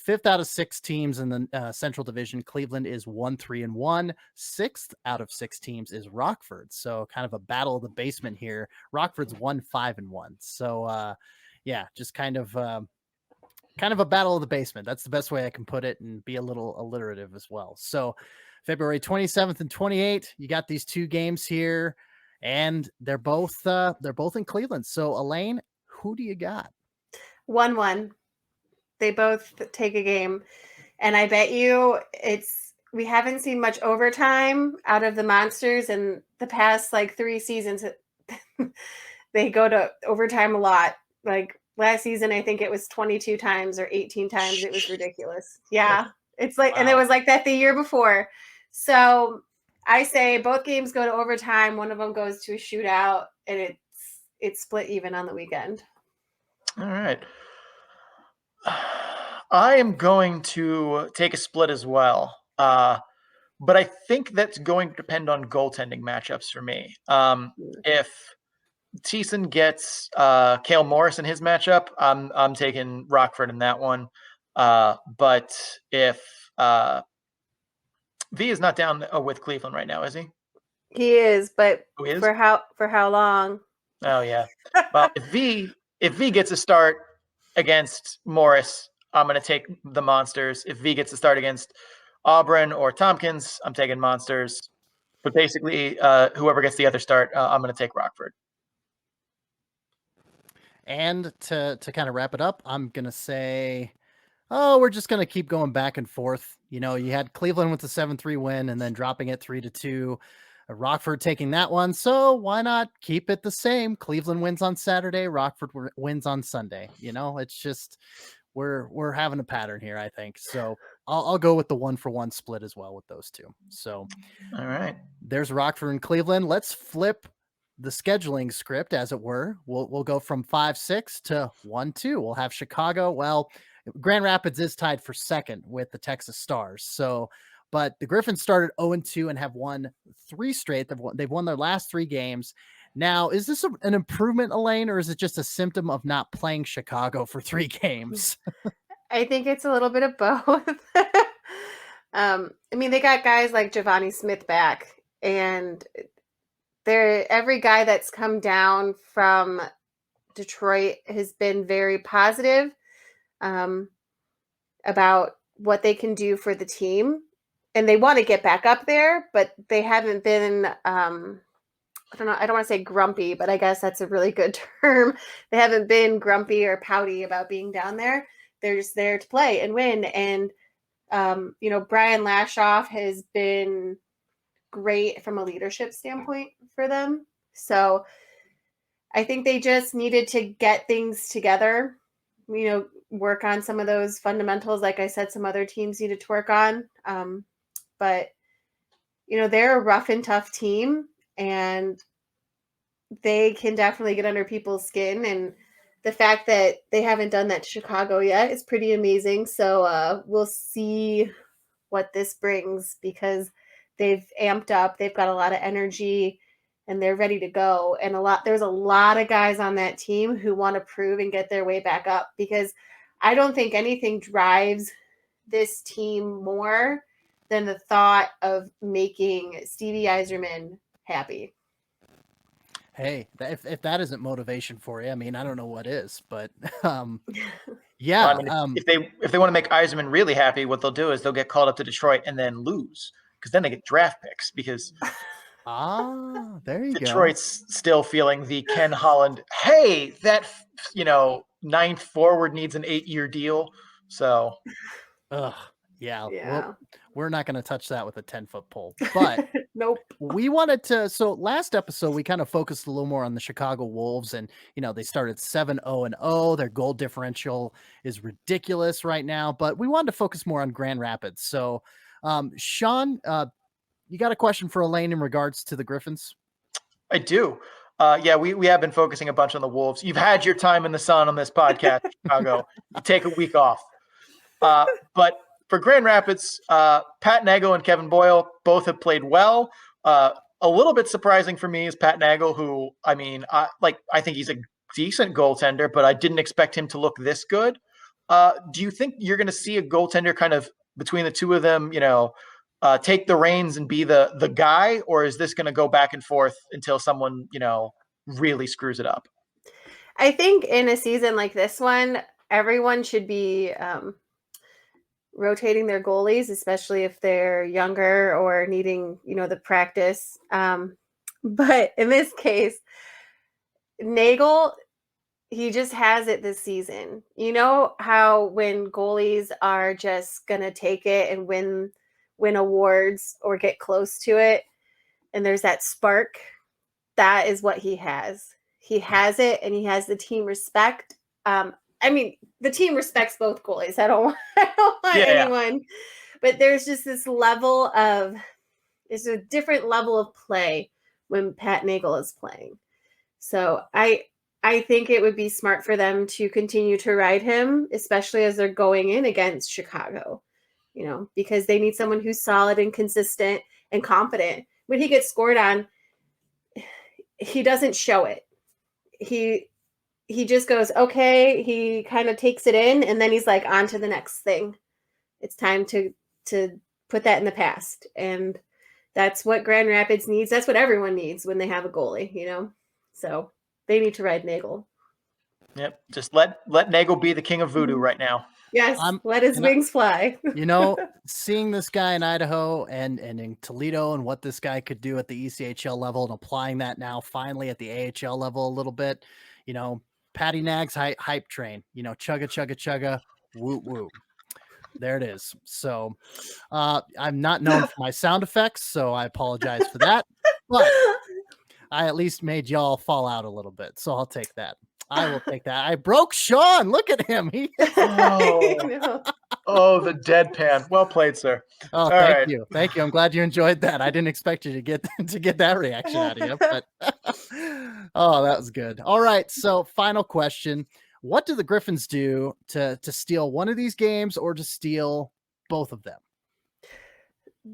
5th out of 6 teams in the Central Division, Cleveland is 1-3-1. 6th out of 6 teams is Rockford. So kind of a battle of the basement here. Rockford's 1-5-1. So yeah, just kind of a battle of the basement. That's the best way I can put it, and be a little alliterative as well. So February 27th and 28th, you got these two games here, and they're both in Cleveland. So Elaine, who do you got? 1-1. They both take a game. And I bet you we haven't seen much overtime out of the Monsters in the past like 3 seasons. They go to overtime a lot. Like last season, I think it was 22 times or 18 times. It was ridiculous. Yeah. It's like, wow. And it was like that the year before. So I say both games go to overtime. One of them goes to a shootout, and it's split even on the weekend. All right. I am going to take a split as well. But I think that's going to depend on goaltending matchups for me. If Thiessen gets Cale Morris in his matchup, I'm taking Rockford in that one. But if V is not down with Cleveland right now, is he? He is, but he is? for how long? Oh yeah. Well, if V gets a start against Morris, I'm going to take the Monsters. If V gets a start against Auburn or Tompkins, I'm taking Monsters. But basically, whoever gets the other start, I'm going to take Rockford. And to kind of wrap it up, I'm going to say, we're just going to keep going back and forth. You know, you had Cleveland with the 7-3 win and then dropping it 3-2. Rockford taking that one. So why not keep it the same? Cleveland wins on Saturday. Rockford wins on Sunday. You know, it's just we're having a pattern here, I think. So I'll go with the 1-for-1 split as well with those two. So all right, there's Rockford and Cleveland. Let's flip the scheduling script, as it were. We'll go from 5-6 to 1-2. We'll have Chicago. Well, Grand Rapids is tied for second with the Texas Stars. So, but the Griffins started 0-2 and have won 3 straight. They've won their last 3 games. Now, is this an improvement, Elaine, or is it just a symptom of not playing Chicago for 3 games? I think it's a little bit of both. I mean, they got guys like Giovanni Smith back, and every guy that's come down from Detroit has been very positive about what they can do for the team. And they want to get back up there, but they haven't been, I don't know, I don't want to say grumpy, but I guess that's a really good term. They haven't been grumpy or pouty about being down there. They're just there to play and win. And, Brian Lashoff has been great from a leadership standpoint for them. So I think they just needed to get things together, work on some of those fundamentals. Like I said, some other teams needed to work on. But, they're a rough and tough team, and they can definitely get under people's skin. And the fact that they haven't done that to Chicago yet is pretty amazing. So we'll see what this brings, because they've amped up. They've got a lot of energy, and they're ready to go. And there's a lot of guys on that team who want to prove and get their way back up, because I don't think anything drives this team more than the thought of making Stevie Yzerman happy. Hey, if that isn't motivation for you, I mean, I don't know what is, but yeah. Well, if they want to make Yzerman really happy, what they'll do is they'll get called up to Detroit and then lose, because then they get draft picks. Because there you Detroit's still feeling the Ken Holland. Hey, that ninth forward needs an 8-year deal. So, yeah. We're not going to touch that with a 10-foot pole, but nope. We wanted to. So last episode, we kind of focused a little more on the Chicago Wolves, and they started 7-0-0. Their goal differential is ridiculous right now, but we wanted to focus more on Grand Rapids. So, Sean, you got a question for Elaine in regards to the Griffins? I do. We have been focusing a bunch on the Wolves. You've had your time in the sun on this podcast, Chicago. You take a week off. But for Grand Rapids, Pat Nago and Kevin Boyle both have played well. A little bit surprising for me is Pat Nago, who, I think he's a decent goaltender, but I didn't expect him to look this good. Do you think you're going to see a goaltender kind of between the two of them, take the reins and be the guy, or is this going to go back and forth until someone, really screws it up? I think in a season like this one, everyone should be rotating their goalies, especially if they're younger or needing, the practice. But in this case, Nagel, he just has it this season. You know how when goalies are just gonna take it and win awards or get close to it, and there's that spark, that is what he has. He has it, and he has the team respect. The team respects both goalies. I don't want anyone, but there's just this it's a different level of play when Pat Nagel is playing. So I think it would be smart for them to continue to ride him, especially as they're going in against Chicago, because they need someone who's solid and consistent and confident. When he gets scored on, he doesn't show it. He just goes, okay, he kind of takes it in, and then he's like, on to the next thing. It's time to put that in the past. And that's what Grand Rapids needs. That's what everyone needs when they have a goalie, So they need to ride Nagel. Yep. Just let Nagel be the king of voodoo right now. Yes, let his wings fly. Seeing this guy in Idaho and in Toledo and what this guy could do at the ECHL level and applying that now finally at the AHL level a little bit, Patty Nag's hype train, chugga, chugga, chugga, woo, woo. There it is. So I'm not known for my sound effects, so I apologize for that. But I at least made y'all fall out a little bit, so I'll take that. I will take that. I broke Sean. Look at him. The deadpan. Well played, sir. Oh, thank you. Thank you. I'm glad you enjoyed that. I didn't expect you to get that reaction out of you, but oh, that was good. All right. So final question. What do the Griffins do to steal one of these games or to steal both of them?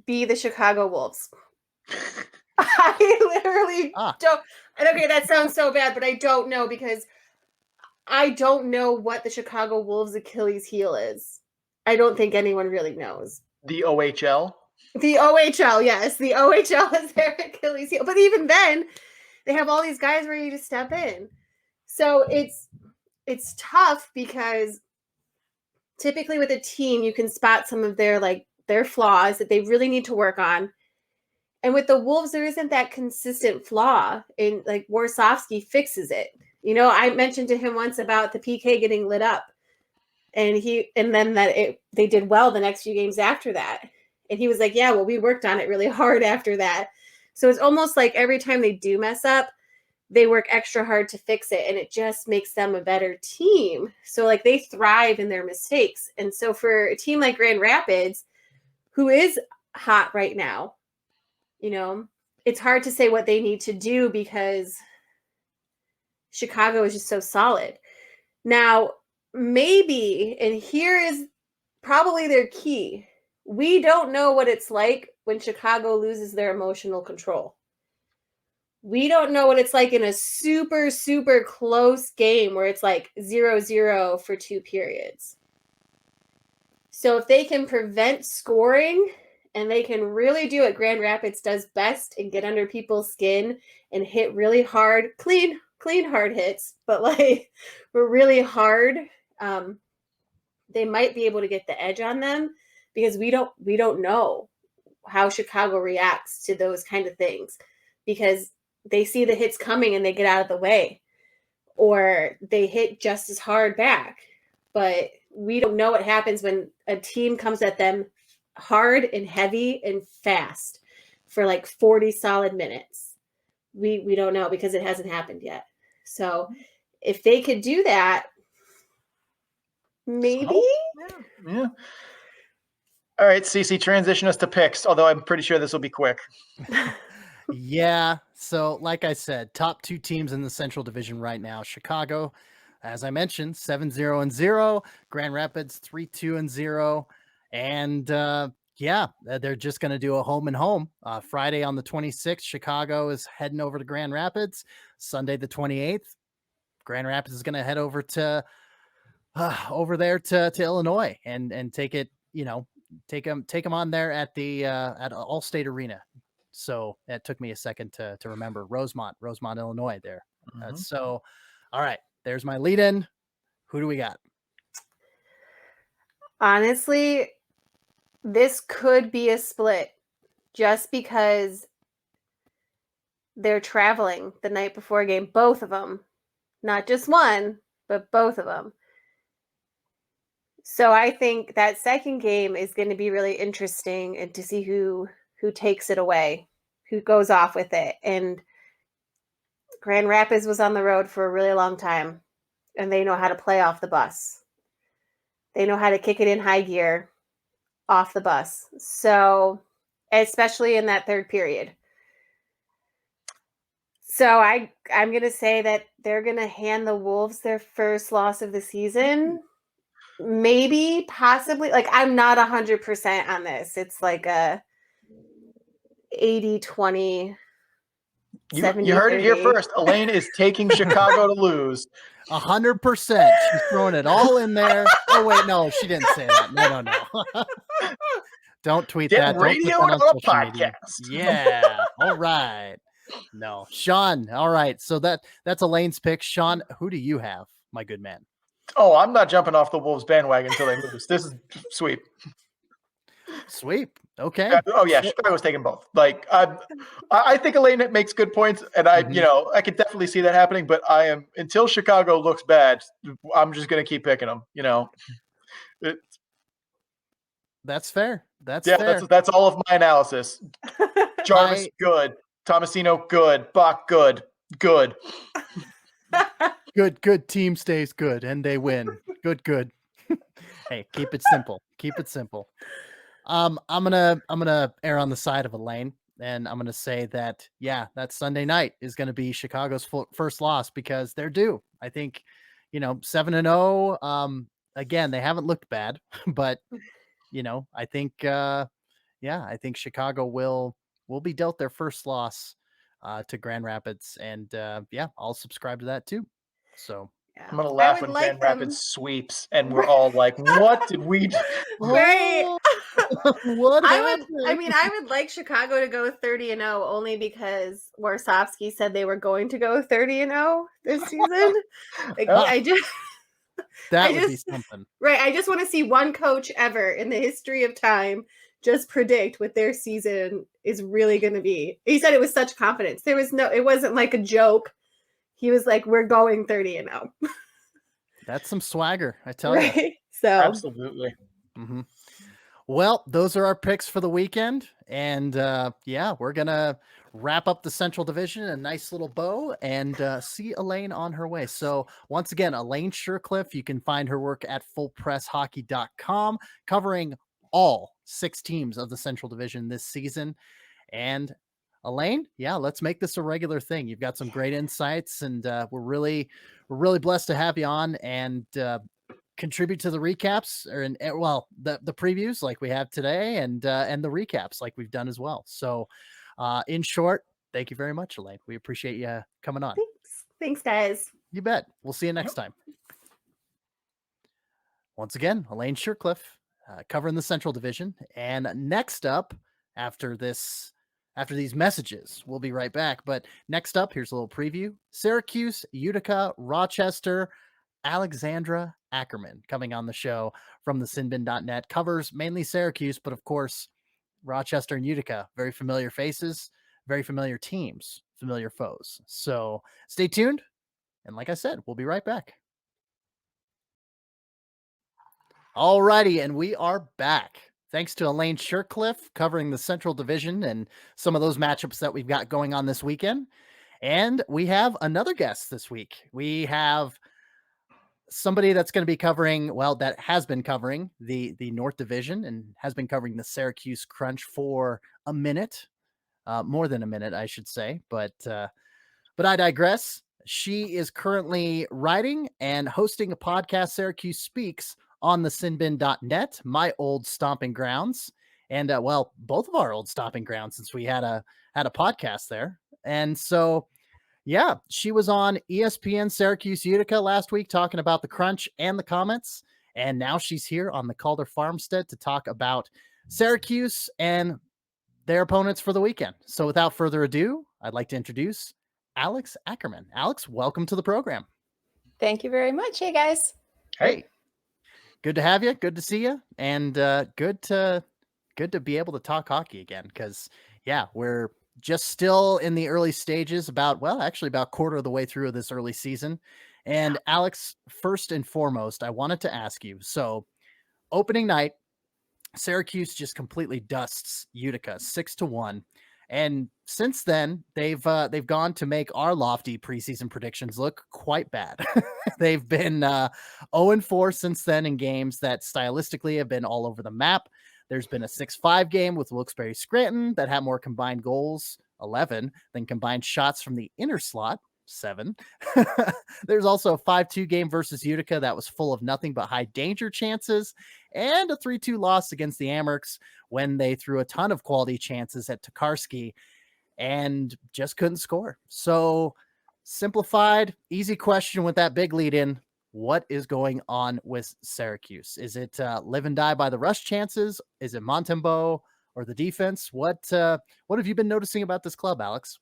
Be the Chicago Wolves. I literally don't. Okay, that sounds so bad, but I don't know because I don't know what the Chicago Wolves' Achilles heel is. I don't think anyone really knows. The OHL? The OHL, yes. The OHL is their Achilles heel. But even then, they have all these guys ready to step in. So it's tough because typically with a team, you can spot some of their flaws that they really need to work on. And with the Wolves, there isn't that consistent flaw. And Warsofsky fixes it. I mentioned to him once about the PK getting lit up. And then they did well the next few games after that. And he was like, yeah, well, we worked on it really hard after that. So it's almost like every time they do mess up, they work extra hard to fix it. And it just makes them a better team. So they thrive in their mistakes. And so for a team like Grand Rapids, who is hot right now, it's hard to say what they need to do because Chicago is just so solid. Now, maybe, and here is probably their key. We don't know what it's like when Chicago loses their emotional control. We don't know what it's like in a super, super close game where it's 0-0 for 2 periods. So if they can prevent scoring and they can really do what Grand Rapids does best and get under people's skin and hit really hard, clean hard hits, but we're really hard, they might be able to get the edge on them because we don't know how Chicago reacts to those kind of things because they see the hits coming and they get out of the way or they hit just as hard back. But we don't know what happens when a team comes at them hard and heavy and fast for 40 solid minutes. We don't know because it hasn't happened yet. So if they could do that, maybe. Yeah. All right, Cece, transition us to picks, although I'm pretty sure this will be quick. Yeah. So like I said, top 2 teams in the Central Division right now, Chicago, as I mentioned, 7-0-0, Grand Rapids 3-2-0. And they're just going to do a home and home. Friday on the 26th, Chicago is heading over to Grand Rapids. Sunday the 28th, Grand Rapids is going to head over to over there to Illinois and take it, take them on there at the at Allstate Arena. So that took me a second to remember Rosemont, Illinois there. So, all right, there's my lead in. Who do we got? Honestly, this could be a split just because they're traveling the night before a game, both of them, not just one, but both of them. So I think that second game is going to be really interesting, and to see who takes it away, who goes off with it. And Grand Rapids was on the road for a really long time, and they know how to play off the bus. They know how to kick it in high gear off the bus. So, especially in that third period. So I'm going to say that they're going to hand the Wolves their first loss of the season. Maybe, possibly. Like, I'm not 100% on this. It's like a 80-20. You heard it here first. Elaine is taking Chicago to lose. 100%. She's throwing it all in there. Oh, wait, no, she didn't say that. No. Don't tweet Get that. Don't radio put that on on a social media. podcast. Yeah. All right. No. Sean. All right. So that's Elaine's pick. Sean, who do you have, my good man? Oh, I'm not jumping off the Wolves bandwagon until they lose. This is sweep. Sweep. Okay. Chicago's taking both. Like, I think Elaine makes good points, and I could definitely see that happening. But until Chicago looks bad, I'm just going to keep picking them. That's fair. That's fair. That's all of my analysis. Jarvis, good. Tomasino, good. Bach, good. Good. Good team stays good and they win. Good. Hey, keep it simple. Keep it simple. I'm gonna err on the side of Elaine, and I'm gonna say that that Sunday night is gonna be Chicago's first loss, because they're due. I think 7-0. Again, they haven't looked bad, but I think I think Chicago will be dealt their first loss to Grand Rapids, and I'll subscribe to that too. So I'm gonna laugh when Grand Rapids sweeps, and we're all like, "What did we do?" Right. What happened? I would like Chicago to go 30-0 only because Warsofsky said they were going to go 30-0 this season. That would be something. Right. I just want to see one coach ever in the history of time just predict what their season is really going to be. He said it with such confidence. It wasn't like a joke. He was like, we're going 30-0. That's some swagger, I tell you. So absolutely. Mm-hmm. Well, those are our picks for the weekend. And we're going to wrap up the Central Division in a nice little bow and see Elaine on her way. So once again, Elaine Shircliff, you can find her work at fullpresshockey.com, covering all 6 teams of the Central Division this season. And Elaine, let's make this a regular thing. You've got some great insights, and we're really blessed to have you on and contribute to the recaps the previews like we have today, and the recaps like we've done as well. So in short, thank you very much, Elaine. We appreciate you coming on. Thanks guys. You bet. We'll see you next time. Once again, Elaine Shircliff, covering the Central Division. And next up, after these messages, we'll be right back. But next up, here's a little preview. Syracuse, Utica, Rochester, Alexandra Ackerman coming on the show from the sinbin.net. Covers mainly Syracuse, but of course, Rochester and Utica, very familiar faces, very familiar teams, familiar foes. So stay tuned. And like I said, we'll be right back. All righty, and we are back. Thanks to Elaine Shircliff covering the Central Division and some of those matchups that we've got going on this weekend. And we have another guest this week. We have somebody that's going to be covering, that has been covering the North Division and has been covering the Syracuse Crunch for a minute, more than a minute, I should say. But I digress. She is currently writing and hosting a podcast, Syracuse Speaks, on the sinbin.net, my old stomping grounds, and both of our old stomping grounds, since we had a podcast there. And so she was on ESPN Syracuse Utica last week talking about the Crunch and the Comets, and now she's here on the Calder Farmstead to talk about Syracuse and their opponents for the weekend. So without further ado, I'd like to introduce Alex Ackerman. Alex, welcome to the program. Thank you very much. Hey, guys. Hey. Good to have you. Good to see you. And good to be able to talk hockey again. Because, yeah, we're just still in the early stages, about quarter of the way through this early season. And Alex, first and foremost, I wanted to ask you, so opening night, Syracuse just completely dusts Utica 6-1. And since then, they've gone to make our lofty preseason predictions look quite bad. They've been 0-4 since then in games that stylistically have been all over the map. There's been a 6-5 game with Wilkes-Barre Scranton that had more combined goals, 11, than combined shots from the inner slot, 7. There's also a 5-2 game versus Utica that was full of nothing but high danger chances, and a 3-2 loss against the Amherst when they threw a ton of quality chances at Tokarski and just couldn't score. So, simplified, easy question with that big lead in. What is going on with Syracuse? Is it live and die by the rush chances? Is it Montembeault or the defense? What have you been noticing about this club, Alex?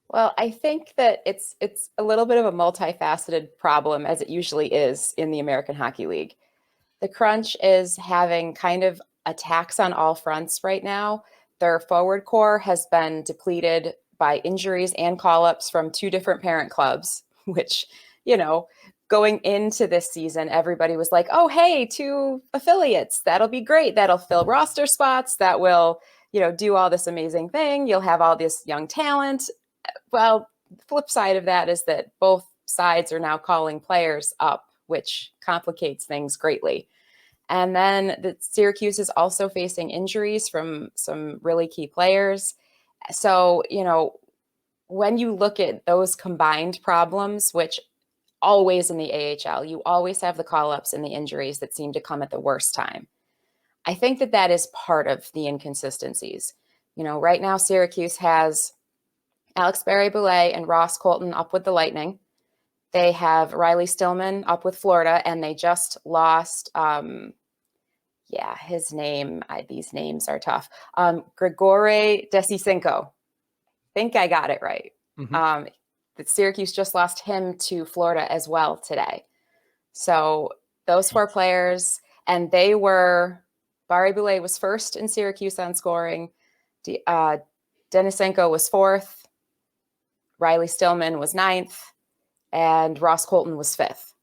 Well, I think that it's a little bit of a multifaceted problem, as it usually is in the American Hockey League. The Crunch is having kind of attacks on all fronts right now. Their forward core has been depleted by injuries and call-ups from 2 different parent clubs, which, going into this season, everybody was like, oh, hey, 2 affiliates. That'll be great. That'll fill roster spots. That will, do all this amazing thing. You'll have all this young talent. Well, the flip side of that is that both sides are now calling players up, which complicates things greatly. And then the Syracuse is also facing injuries from some really key players. So, when you look at those combined problems, which always in the AHL, you always have the call-ups and the injuries that seem to come at the worst time. I think that is part of the inconsistencies. Right now, Syracuse has Alex Barré-Boulet and Ross Colton up with the Lightning. They have Riley Stillman up with Florida, and they just lost, his name, these names are tough. Grigore Desicinco. I think I got it right. Mm-hmm. Syracuse just lost him to Florida as well today. So those 4 players, and Barré-Boulet was first in Syracuse on scoring. Denisenko was 4th. Riley Stillman was 9th, and Ross Colton was 5th.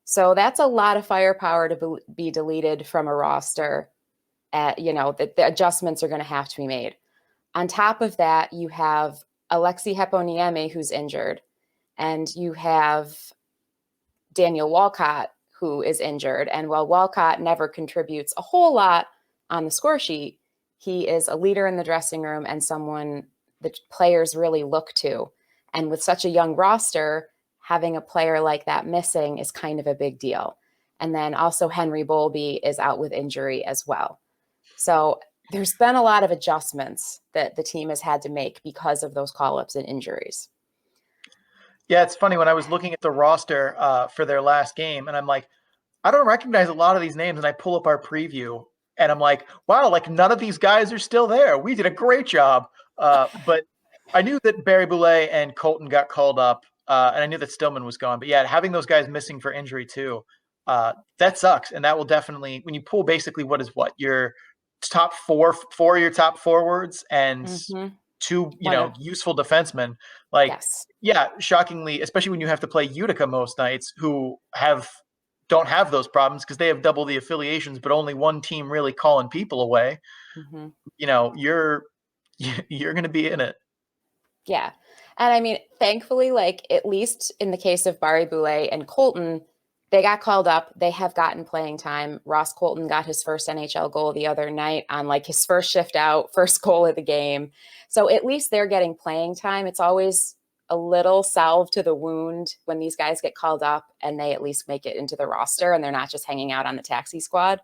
So that's a lot of firepower to be deleted from a roster. The adjustments are going to have to be made. On top of that, you have Alexi Heponiemi, who's injured, and you have Daniel Walcott, who is injured. And while Walcott never contributes a whole lot on the score sheet, he is a leader in the dressing room and someone the players really look to. And with such a young roster, having a player like that missing is kind of a big deal. And then also Henry Bowlby is out with injury as well. So there's been a lot of adjustments that the team has had to make because of those call-ups and injuries. Yeah, it's funny when I was looking at the roster for their last game, and I'm like, I don't recognize a lot of these names. And I pull up our preview, and I'm like, wow, like none of these guys are still there. We did a great job. But I knew that Barré-Boulet and Colton got called up, and I knew that Stillman was gone. But yeah, having those guys missing for injury too, that sucks. And that will definitely, when you pull basically your top four of your top forwards and 2, useful defensemen, yeah, shockingly, especially when you have to play Utica most nights, who don't have those problems because they have double the affiliations, but only one team really calling people away. Mm-hmm. You're going to be in it. Yeah. And I mean, thankfully, at least in the case of Barré-Boulet and Colton, they got called up. They have gotten playing time. Ross Colton got his first NHL goal the other night on his first shift out, first goal of the game. So at least they're getting playing time. It's always a little salve to the wound when these guys get called up and they at least make it into the roster and they're not just hanging out on the taxi squad.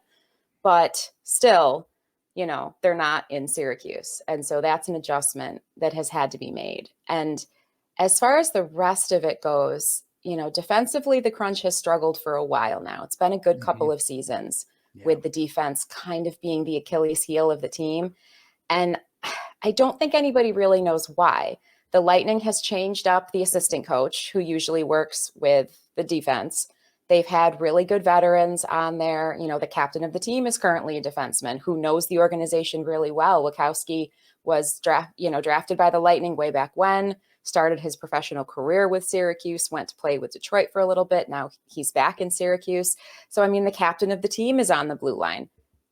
But still, they're not in Syracuse. And so that's an adjustment that has had to be made. And as far as the rest of it goes, defensively, the Crunch has struggled for a while now. It's been a good couple of seasons with the defense kind of being the Achilles heel of the team. And I don't think anybody really knows why. The Lightning has changed up the assistant coach who usually works with the defense. They've had really good veterans on there. You know, the captain of the team is currently a defenseman who knows the organization really well. Witkowski was drafted by the Lightning way back when, started his professional career with Syracuse, went to play with Detroit for a little bit. Now he's back in Syracuse. So, I mean, the captain of the team is on the blue line.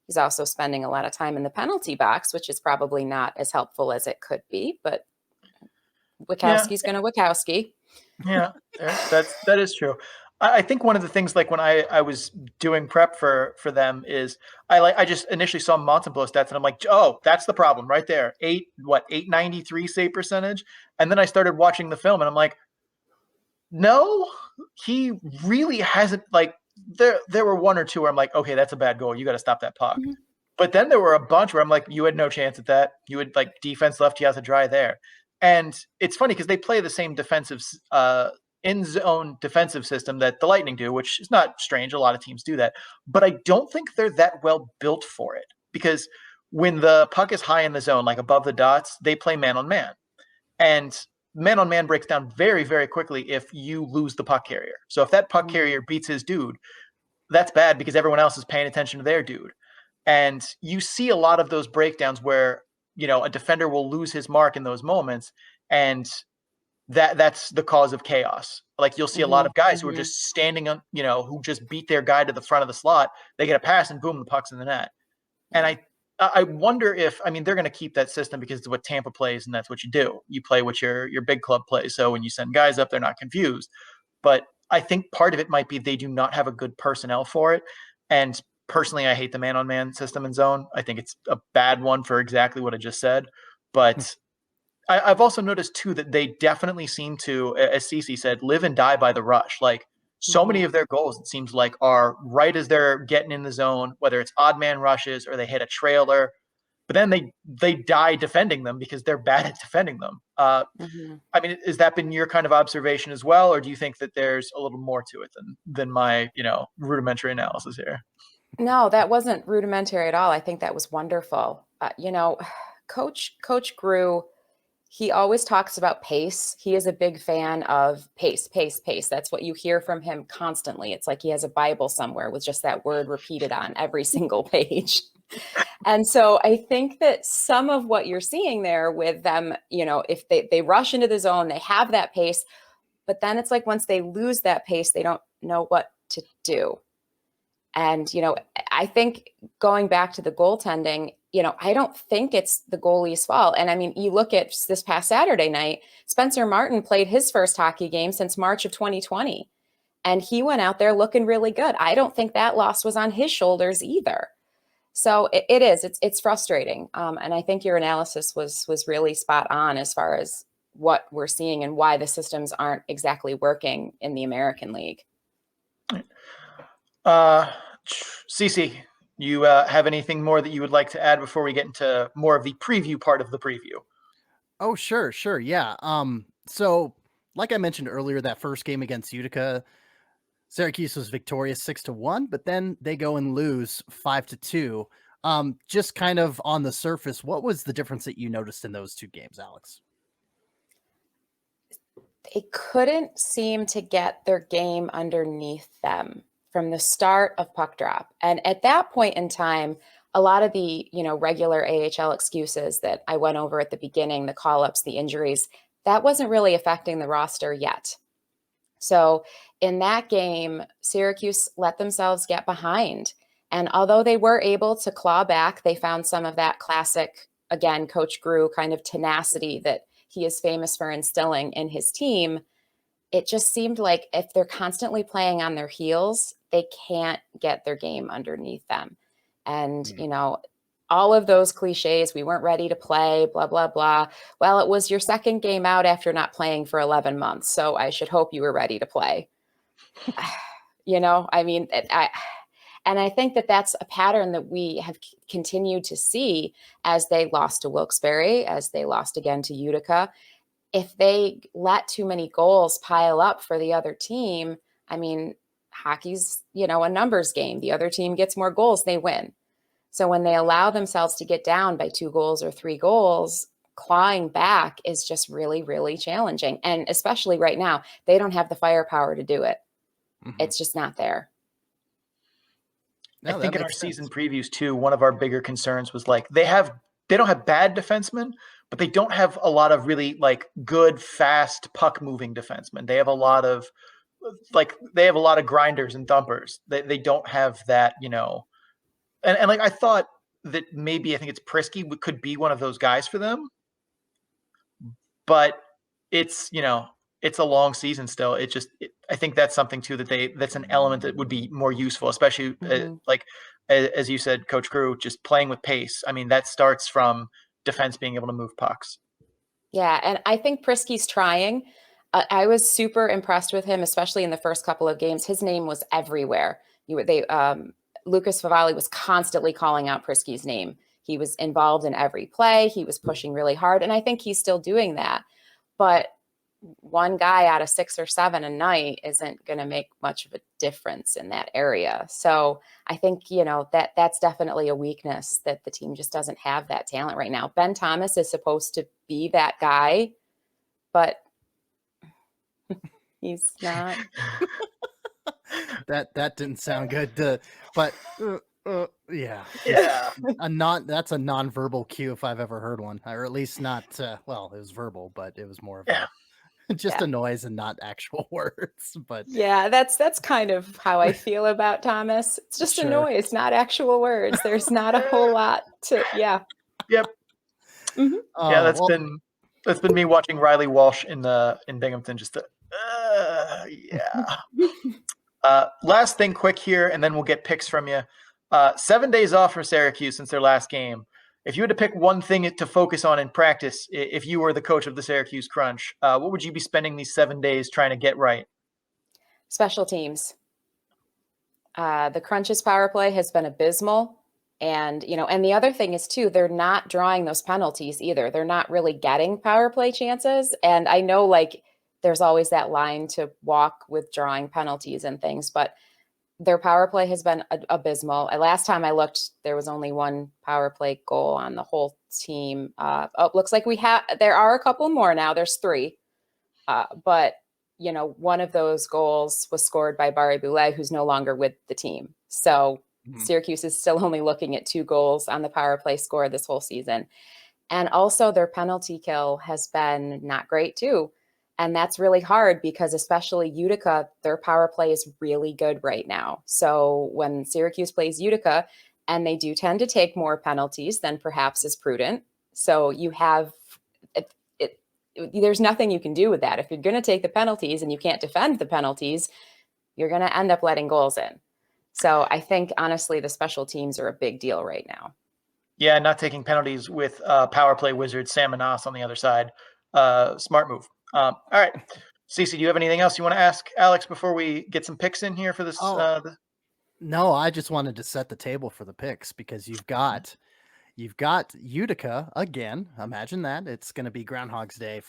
He's also spending a lot of time in the penalty box, which is probably not as helpful as it could be, but Witkowski's going to Witkowski. Yeah, that is true. I think one of the things, like when I was doing prep for them, is I just initially saw Montembeau stats and I'm like, oh, that's the problem right there. 893 save percentage. And then I started watching the film and I'm like, no, he really hasn't. Like there were one or two where I'm like, okay, that's a bad goal. You got to stop that puck. Mm-hmm. But then there were a bunch where I'm like, you had no chance at that. You had like defense left you out to dry there. And it's funny because they play the same defensive in-zone defensive system that the Lightning do, which is not strange. A lot of teams do that. But I don't think they're that well built for it, because when the puck is high in the zone, like above the dots, they play man-on-man. And man-on-man breaks down very, very quickly if you lose the puck carrier. So if that puck carrier beats his dude, that's bad because everyone else is paying attention to their dude. And you see a lot of those breakdowns where, you know, a defender will lose his mark in those moments, and that's the cause of chaos. Like you'll see a lot of guys who are just standing on, you know, who just beat their guy to the front of the slot. They get a pass and boom, the puck's in the net. And I wonder if, I mean, they're going to keep that system because it's what Tampa plays, and that's what you do. You play what your big club plays. So when you send guys up, they're not confused. But I think part of it might be they do not have a good personnel for it. And personally, I hate the man-on-man system in zone. I think it's a bad one for exactly what I just said. But I've also noticed, too, that they definitely seem to, as Cece said, live and die by the rush. Like, so many of their goals, it seems like, are right as they're getting in the zone, whether it's odd man rushes or they hit a trailer. But then they die defending them because they're bad at defending them. I mean, has that been your kind of observation as well? Or do you think that there's a little more to it than my, you know, rudimentary analysis here? No, that wasn't rudimentary at all. I think that was wonderful. You know, Coach Grew, he always talks about pace. He is a big fan of pace, pace, pace. That's what you hear from him constantly. It's like he has a Bible somewhere with just that word repeated on every single page. And so I think that some of what you're seeing there with them, you know, if they rush into the zone, they have that pace, but then it's like once they lose that pace, they don't know what to do. And, you know, I think going back to the goaltending, you know, I don't think it's the goalie's fault. And I mean, you look at this past Saturday night, Spencer Martin played his first hockey game since March of 2020. And he went out there looking really good. I don't think that loss was on his shoulders either. So it's frustrating. And I think your analysis was really spot on as far as what we're seeing and why the systems aren't exactly working in the American League. Cece, you have anything more that you would like to add before we get into more of the preview part of the preview? Oh, sure. Yeah. So like I mentioned earlier, that first game against Utica, Syracuse was victorious 6-1, but then they go and lose 5-2. Just kind of on the surface, what was the difference that you noticed in those two games, Alex? They couldn't seem to get their game underneath them from the start of puck drop. And at that point in time, a lot of the, you know, regular AHL excuses that I went over at the beginning, the call-ups, the injuries, that wasn't really affecting the roster yet. So in that game, Syracuse let themselves get behind. And although they were able to claw back, they found some of that classic, again, Coach Grew kind of tenacity that he is famous for instilling in his team. It just seemed like if they're constantly playing on their heels, they can't get their game underneath them. And, you know, all of those cliches, we weren't ready to play, blah, blah, blah. Well, it was your second game out after not playing for 11 months. So I should hope you were ready to play. You know, I mean, I think that that's a pattern that we have continued to see as they lost to Wilkes-Barre, as they lost again to Utica. If they let too many goals pile up for the other team, I mean, hockey's, you know, a numbers game. The other team gets more goals, they win. So when they allow themselves to get down by 2 goals or 3 goals, clawing back is just really, really challenging. And especially right now, they don't have the firepower to do it. Mm-hmm. It's just not there. No, I think in our season previews too, one of our bigger concerns was like they don't have bad defensemen, but they don't have a lot of really like good, fast puck moving defensemen. They have a lot of grinders and thumpers. They don't have that, you know. And like I thought that maybe I think it's Prisky could be one of those guys for them, but it's, you know, it's a long season still. I think that's something too that's an element that would be more useful, especially like as you said, Coach Crew, just playing with pace. I mean, that starts from defense being able to move pucks. Yeah, and I think Prisky's trying. I was super impressed with him, especially in the first couple of games. His name was everywhere. Lucas Favali was constantly calling out Prisky's name. He was involved in every play. He was pushing really hard, and I think he's still doing that. But one guy out of 6 or 7 a night isn't going to make much of a difference in that area. So I think, you know, that's definitely a weakness that the team just doesn't have that talent right now. Ben Thomas is supposed to be that guy, but he's not. That didn't sound good. Yeah. That's a nonverbal cue if I've ever heard one, or at least not. Well, it was verbal, but it was more of just a noise and not actual words. But yeah, that's kind of how I feel about Thomas. It's just a noise, not actual words. There's not a whole lot to. Yeah. Yep. Mm-hmm. That's been me watching Riley Walsh in Binghamton. Just last thing quick here, and then we'll get picks from you. 7 days off for Syracuse since their last game. If you had to pick one thing to focus on in practice, if you were the coach of the Syracuse Crunch, what would you be spending these 7 days trying to get right? Special teams. The Crunch's power play has been abysmal. And, you know, and the other thing is too, they're not drawing those penalties either. They're not really getting power play chances. And I know like there's always that line to walk with drawing penalties and things, but their power play has been abysmal. Last time I looked, there was only one power play goal on the whole team. Looks like there are a couple more now. There's 3. But, you know, one of those goals was scored by Barry Boulet, who's no longer with the team. So Syracuse is still only looking at 2 goals on the power play score this whole season. And also their penalty kill has been not great too. And that's really hard because especially Utica, their power play is really good right now. So when Syracuse plays Utica, and they do tend to take more penalties than perhaps is prudent. So you have, there's nothing you can do with that. If you're going to take the penalties and you can't defend the penalties, you're going to end up letting goals in. So I think, honestly, the special teams are a big deal right now. Yeah, not taking penalties with power play wizard Sam Manas on the other side. Smart move. All right. Cece, do you have anything else you want to ask Alex before we get some picks in here for this? No, I just wanted to set the table for the picks because you've got Utica again. Imagine that. It's going to be Groundhog Day,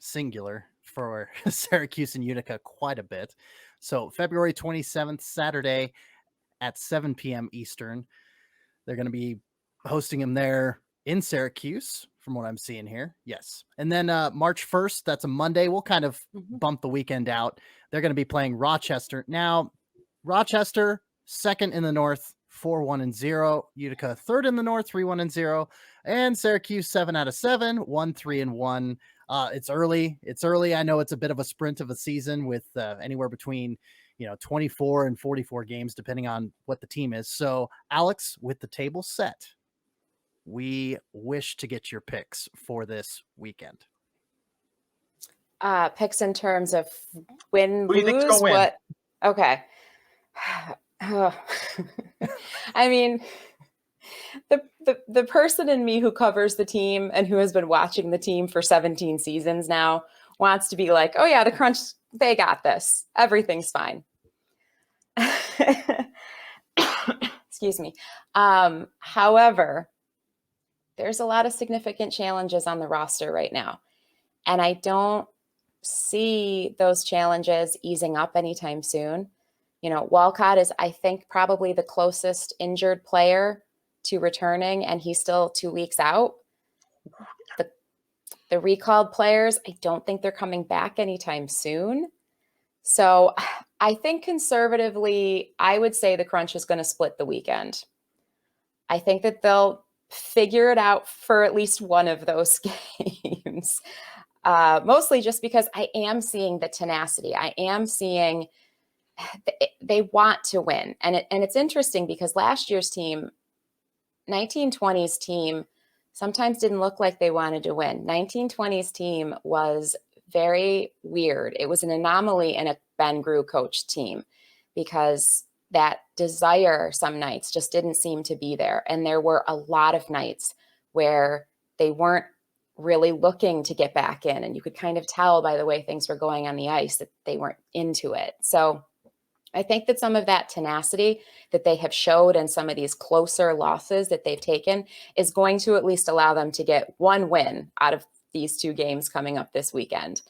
singular, for Syracuse and Utica quite a bit. So February 27th, Saturday at 7 p.m. Eastern. They're going to be hosting them there in Syracuse, from what I'm seeing here. Yes. And then March 1st, that's a Monday. We'll kind of bump the weekend out. They're going to be playing Rochester. Now, Rochester, 2nd in the North, 4-1-0. Utica, 3rd in the North, 3-1-0. And Syracuse, 7 out of 7, 1-3-1. It's early. I know it's a bit of a sprint of a season with anywhere between 24 and 44 games, depending on what the team is. So, Alex, with the table set, we wish to get your picks for this weekend. Picks in terms of win, Who do you think's lose, gonna win? what? Okay. I mean, the person in me who covers the team and who has been watching the team for 17 seasons now wants to be like, oh yeah, the Crunch, they got this. Everything's fine. Excuse me. However, there's a lot of significant challenges on the roster right now. And I don't see those challenges easing up anytime soon. Walcott is, I think, probably the closest injured player to returning, and he's still 2 weeks out. The recalled players, I don't think they're coming back anytime soon. So I think conservatively, I would say the Crunch is going to split the weekend. I think that they'll figure it out for at least one of those games. Mostly just because I am seeing the tenacity. I am seeing they want to win. And it's interesting because last year's team, 1920's team, sometimes didn't look like they wanted to win. 1920's team was very weird. It was an anomaly in a Ben Grew coached team because that desire some nights just didn't seem to be there. And there were a lot of nights where they weren't really looking to get back in. And you could kind of tell by the way things were going on the ice that they weren't into it. So I think that some of that tenacity that they have showed and some of these closer losses that they've taken is going to at least allow them to get one win out of these two games coming up this weekend.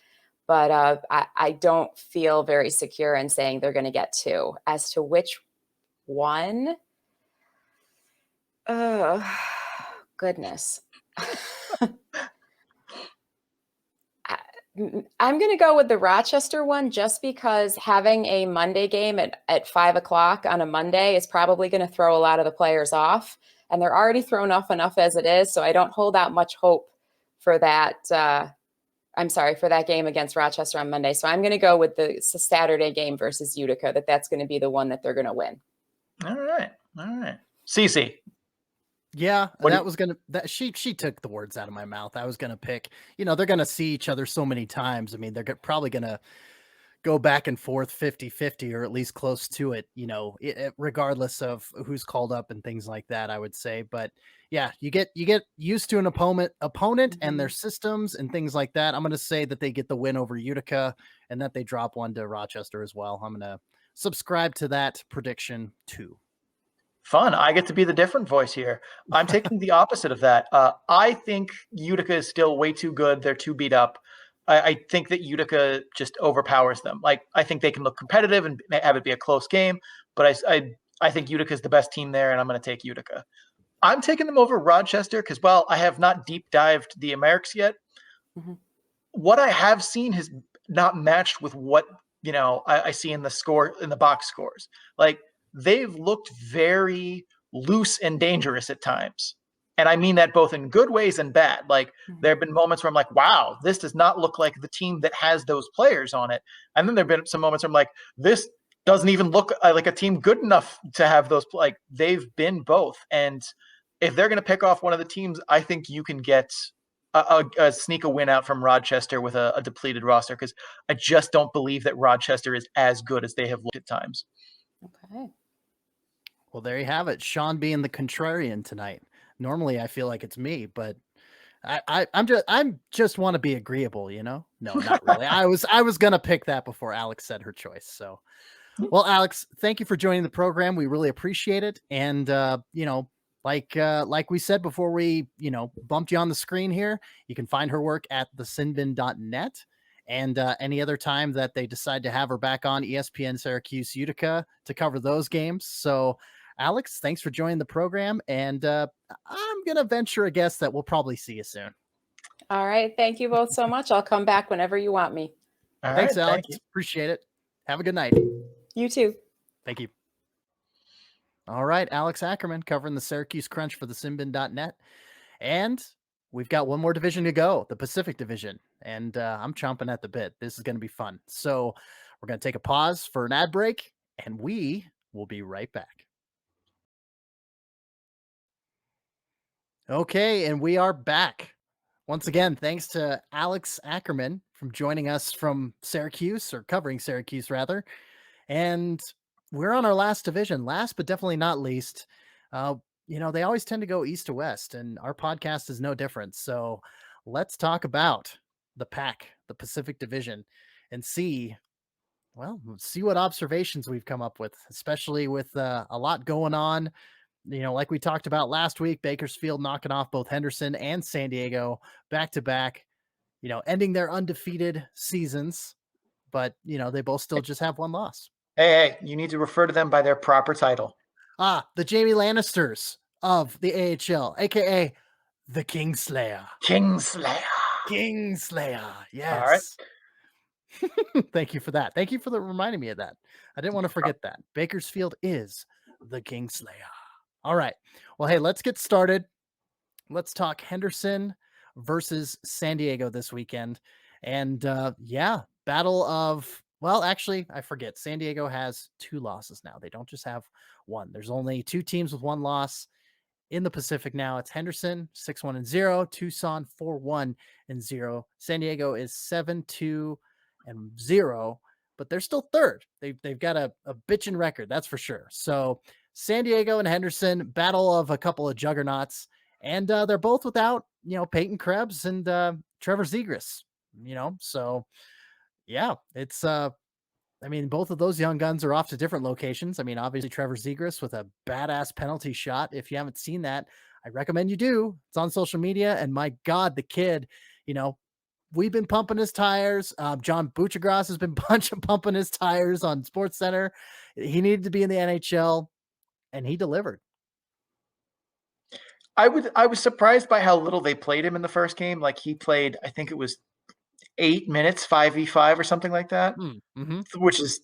But I don't feel very secure in saying they're going to get two. As to which one, oh, goodness. I'm going to go with the Rochester one just because having a Monday game at 5 o'clock on a Monday is probably going to throw a lot of the players off. And they're already thrown off enough as it is. So I don't hold out much hope for that. For that game against Rochester on Monday. So I'm going to go with the Saturday game versus Utica, that's going to be the one that they're going to win. All right. Cece. Yeah, she took the words out of my mouth. I was going to pick, they're going to see each other so many times. I mean, they're probably going to go back and forth 50-50 or at least close to it, regardless of who's called up and things like that, I would say. But yeah, you get used to an opponent and their systems and things like that. I'm going to say that they get the win over Utica and that they drop one to Rochester as well. I'm going to subscribe to that prediction too. Fun. I get to be the different voice here. I'm taking the opposite of that. I think Utica is still way too good. They're too beat up. I think that Utica just overpowers them. Like, I think they can look competitive and have it be a close game, but I think Utica is the best team there, and I'm going to take Utica. I'm taking them over Rochester because, well, I have not deep dived the Americs yet. Mm-hmm. What I have seen has not matched with what, I see in the box scores. Like, they've looked very loose and dangerous at times. And I mean that both in good ways and bad. Like, there have been moments where I'm like, wow, this does not look like the team that has those players on it. And then there have been some moments where I'm like, this doesn't even look like a team good enough to have those. Like, they've been both. And if they're going to pick off one of the teams, I think you can get a sneak win out from Rochester with a depleted roster, because I just don't believe that Rochester is as good as they have looked at times. Okay. Well, there you have it. Sean being the contrarian tonight. Normally I feel like it's me, but I'm just want to be agreeable, No, not really. I was going to pick that before Alex said her choice. So, well, Alex, thank you for joining the program. We really appreciate it. And, like we said before we, bumped you on the screen here, you can find her work at thesinbin.net. And any other time that they decide to have her back on ESPN Syracuse Utica to cover those games. So, Alex, thanks for joining the program. And I'm going to venture a guess that we'll probably see you soon. All right. Thank you both so much. I'll come back whenever you want me. Thanks, Alex. Appreciate it. Have a good night. You too. Thank you. All right. Alex Ackerman covering the Syracuse Crunch for the Sinbin.net. And we've got one more division to go, the Pacific Division. And I'm chomping at the bit. This is going to be fun. So we're going to take a pause for an ad break, and we will be right back. Okay, and we are back. Once again, thanks to Alex Ackerman from joining us from Syracuse, or covering Syracuse, rather. And we're on our last division, last but definitely not least. They always tend to go east to west, and our podcast is no different. So let's talk about the PAC, the Pacific Division, and see what observations we've come up with, especially with a lot going on. Like we talked about last week, Bakersfield knocking off both Henderson and San Diego back to back, ending their undefeated seasons. But, they both still just have one loss. Hey, you need to refer to them by their proper title. The Jamie Lannisters of the AHL, aka The Kingslayer. Kingslayer. Kingslayer. Yes. All right. Thank you for that. Thank you for reminding me of that. I didn't want to forget that. Bakersfield is the Kingslayer. All right. Well, hey, let's get started. Let's talk Henderson versus San Diego this weekend. And battle of, well, actually, I forget. San Diego has 2 losses now. They don't just have one. There's only 2 teams with 1 loss in the Pacific now. It's Henderson 6-1-0, Tucson 4-1-0. San Diego is 7-2-0, but they're still third. They've got a bitchin' record, that's for sure. So San Diego and Henderson, battle of a couple of juggernauts, and they're both without, Peyton Krebs and Trevor Zegras, so yeah, it's both of those young guns are off to different locations. Obviously Trevor Zegras with a badass penalty shot. If you haven't seen that, I recommend you do. It's on social media, and my God, the kid, we've been pumping his tires. John Buchagras has been pumping his tires on SportsCenter. He needed to be in the NHL, and he delivered. I was surprised by how little they played him in the first game. Like, he played, I think it was 8 minutes, 5v5 or something like that, which is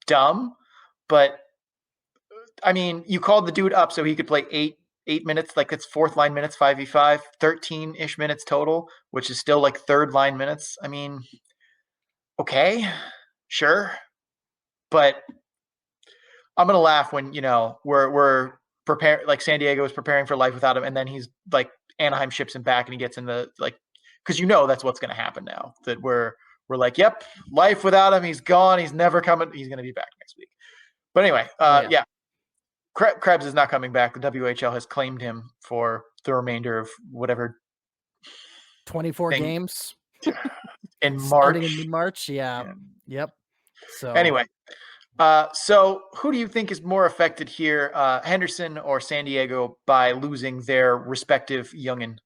dumb. But you called the dude up so he could play eight minutes, like it's 4th line minutes, 5v5, 13-ish minutes total, which is still like 3rd line minutes. Okay, sure. But I'm going to laugh when, we're preparing, like San Diego is preparing for life without him. And then he's like, Anaheim ships him back and he gets in the, like, because that's what's going to happen now, that we're like, yep, life without him. He's gone. He's never coming. He's going to be back next week. But anyway, Krebs is not coming back. The WHL has claimed him for the remainder of whatever 24 games in March. Starting in mid-March. Yeah. Yep. So anyway, so who do you think is more affected here, Henderson or San Diego, by losing their respective youngin?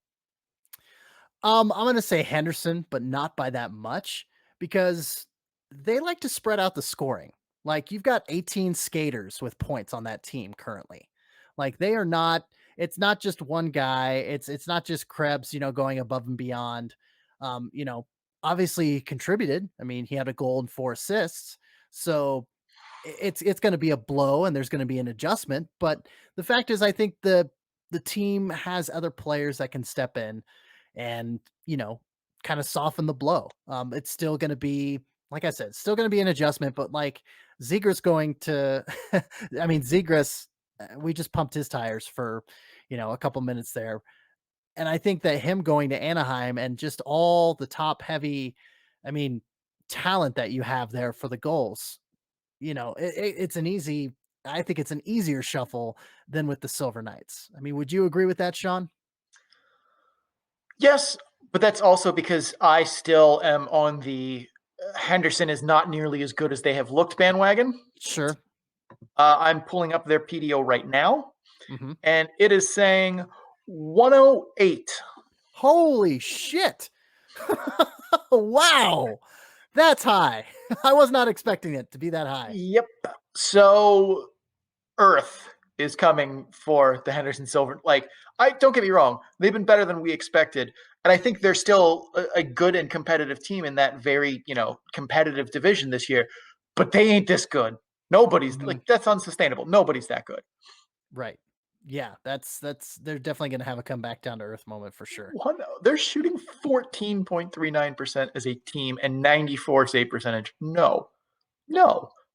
I'm going to say Henderson, but not by that much, because they like to spread out the scoring. Like, you've got 18 skaters with points on that team currently. Like, they are not, it's not just one guy. It's not just Krebs, going above and beyond. Obviously he contributed. He had a goal and 4 assists. So it's going to be a blow and there's going to be an adjustment. But the fact is, I think the team has other players that can step in and, kind of soften the blow. It's still going to be, like I said, still going to be an adjustment, but like Zegras going to, Zegras, we just pumped his tires for, a couple minutes there. And I think that him going to Anaheim and just all the top heavy, talent that you have there for the goals, it's an easy, I think it's an easier shuffle than with the Silver Knights. Would you agree with that, Sean? Yes, but that's also because I still am on the Henderson is not nearly as good as they have looked bandwagon. Sure. I'm pulling up their PDO right now, and it is saying 108. Holy shit. Wow. That's high. I was not expecting it to be that high. Yep. So Earth is coming for the Henderson Silver. Like, don't get me wrong, they've been better than we expected. And I think they're still a good and competitive team in that very, competitive division this year, but they ain't this good. Nobody's like, that's unsustainable. Nobody's that good. Right. Yeah. That's they're definitely going to have a come back down to earth moment for sure. They're shooting 14.39% as a team and 94 save percentage. No.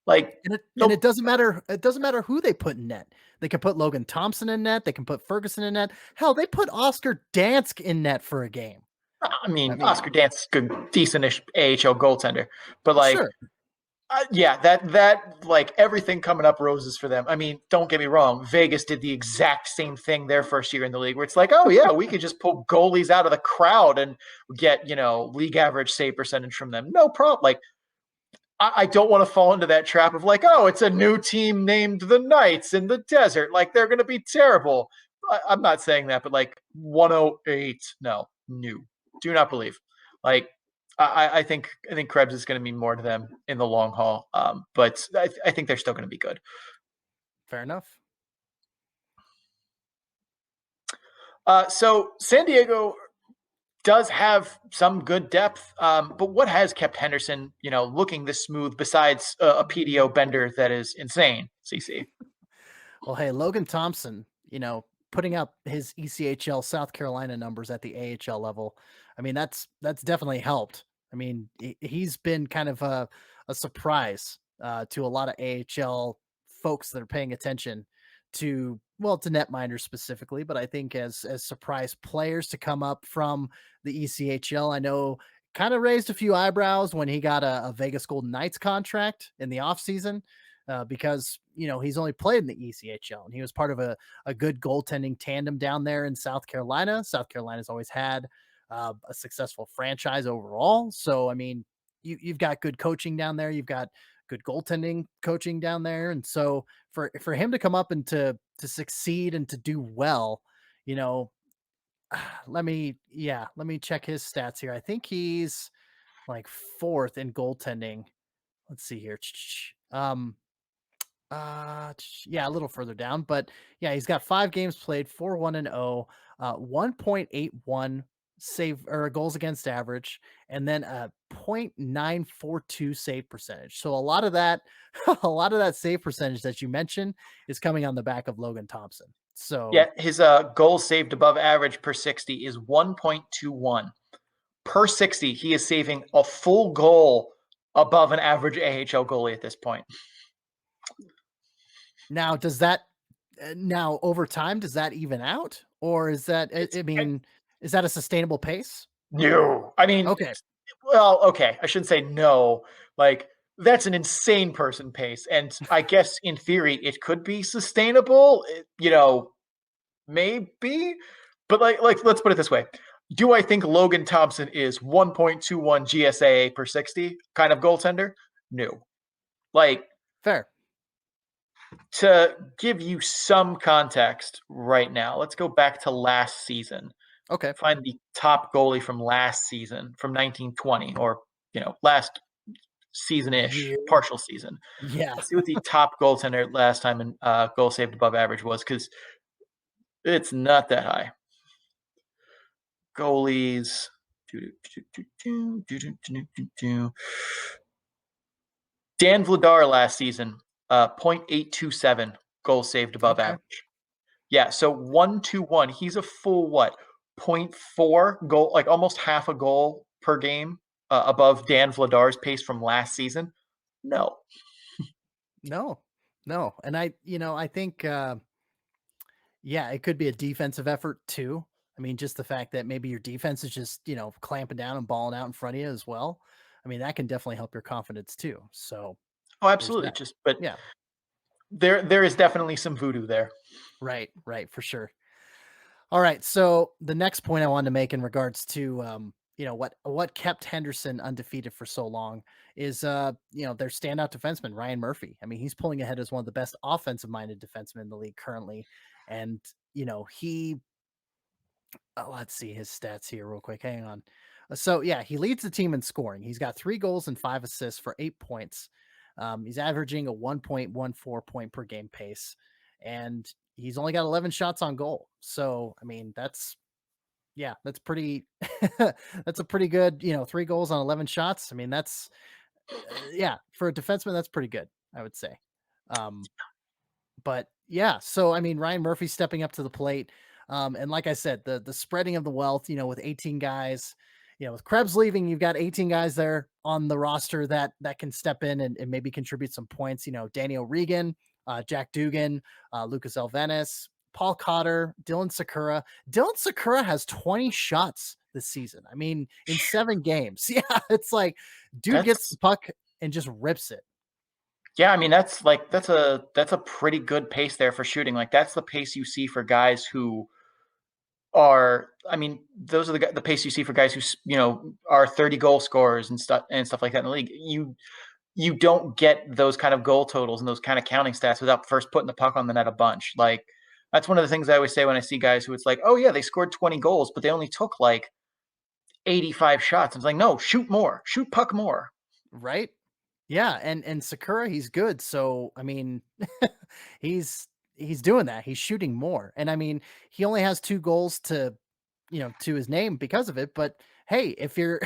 Like, and it doesn't matter. It doesn't matter who they put in net. They can put Logan Thompson in net. They can put Ferguson in net. Hell, they put Oscar Dansk in net for a game. Oscar Dansk is good, decent-ish AHL goaltender, but like, sure. That like everything coming up roses for them. Don't get me wrong. Vegas did the exact same thing their first year in the league, where it's like, oh yeah, we could just pull goalies out of the crowd and get league average save percentage from them. No problem. Like, I don't want to fall into that trap of like, oh, it's a new team named the Knights in the desert. Like, they're going to be terrible. I'm not saying that, but like 108, no, new. Do not believe. Like, I think Krebs is going to mean more to them in the long haul. But I think they're still going to be good. Fair enough. So San Diego does have some good depth, but what has kept Henderson, looking this smooth besides a PDO bender that is insane, CC? Well, hey, Logan Thompson, putting up his ECHL South Carolina numbers at the AHL level. I mean, that's definitely helped. I mean, he's been kind of a surprise to a lot of AHL folks that are paying attention to netminders specifically, but I think as surprise players to come up from the ECHL. I know kind of raised a few eyebrows when he got a Vegas Golden Knights contract in the offseason. Because he's only played in the ECHL and he was part of a good goaltending tandem down there in South Carolina. South Carolina's always had a successful franchise overall. So I mean, you've got good coaching down there. You've got good goaltending coaching down there, and so for him to come up and to succeed and to do well, let me check his stats here. I think he's like 4th in goaltending. Let's see here. Yeah, a little further down, but yeah, he's got 5 games played, 4-1-0, 1.81 save or goals against average, and then a 0.942 save percentage. So a lot of that save percentage that you mentioned is coming on the back of Logan Thompson. So yeah, his goals saved above average per 60 is 1.21 per 60. He is saving a full goal above an average AHL goalie at this point. Now, does that over time, does that even out, or is that, is that a sustainable pace? No, I mean, okay. Well, okay. I shouldn't say no. Like, that's an insane person pace. And I guess in theory, it could be sustainable, maybe, but like, let's put it this way. Do I think Logan Thompson is 1.21 GSA per 60 kind of goaltender? No. Like, fair. To give you some context right now, let's go back to last season. Okay. Find the top goalie from last season, from 1920, or, last season-ish, partial season. Yeah. Let's see what the top goaltender last time in goal saved above average was, because it's not that high. Goalies. Dan Vladar last season, 0.827 goals saved above average. Yeah, so 1-2-1. He's a full 0.4 goal, like almost half a goal per game above Dan Vladar's pace from last season. No. And I think, it could be a defensive effort too. I mean, just the fact that maybe your defense is just, clamping down and balling out in front of you as well. I mean, that can definitely help your confidence too. So, absolutely. There is definitely some voodoo there. Right, for sure. All right. So the next point I wanted to make in regards to, what kept Henderson undefeated for so long is, their standout defenseman, Ryan Murphy. I mean, he's pulling ahead as one of the best offensive minded defensemen in the league currently. And, let's see his stats here real quick. Hang on. So yeah, he leads the team in scoring. He's got 3 goals and 5 assists for 8 points. He's averaging a 1.14 point per game pace, and he's only got 11 shots on goal. So, I mean, that's pretty, that's a pretty good, 3 goals on 11 shots. I mean, that's, for a defenseman, that's pretty good, I would say. But yeah, so, I mean, Ryan Murphy stepping up to the plate. And like I said, the spreading of the wealth, with 18 guys, with Krebs leaving, you've got 18 guys there on the roster that can step in and maybe contribute some points. Danny O'Regan, Jack Dugan, Lucas Elvenis, Paul Cotter, Dylan Sakura. Dylan Sakura has 20 shots this season. I mean, in 7 games. Yeah, it's like dude gets the puck and just rips it. Yeah, I mean, that's a pretty good pace there for shooting. Like, that's the pace you see for guys who are, I mean, those are the pace you see for guys who, are 30 goal scorers and stuff like that in the league. You don't get those kind of goal totals and those kind of counting stats without first putting the puck on the net a bunch. Like, that's one of the things I always say when I see guys who it's like, oh yeah, they scored 20 goals, but they only took like 85 shots. It's like, no, shoot more, shoot puck more. Right. Yeah. And Sakura, he's good. So, I mean, he's he's doing that. He's shooting more. And I mean, he only has 2 goals to his name because of it. But hey, if you're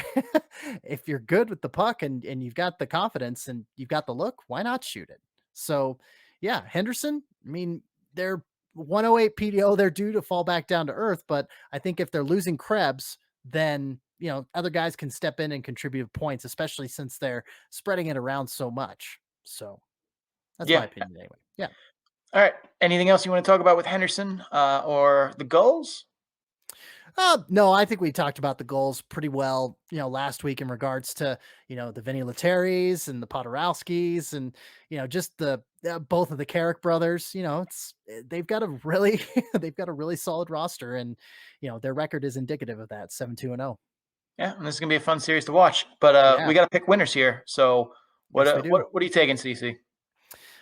if you're good with the puck and you've got the confidence and you've got the look, why not shoot it? So yeah, Henderson, I mean, they're 108 PDO, they're due to fall back down to earth. But I think if they're losing Krebs, then other guys can step in and contribute points, especially since they're spreading it around so much. So that's my opinion anyway. Yeah. All right. Anything else you want to talk about with Henderson or the goals? No, I think we talked about the goals pretty well, last week in regards to, the Vinny Letteris and the Podorowskis and, just the both of the Carrick brothers. They've got a really they've got a really solid roster, and their record is indicative of that, 7-2-0. Yeah, and this is gonna be a fun series to watch. But we got to pick winners here. So what are you taking, CC?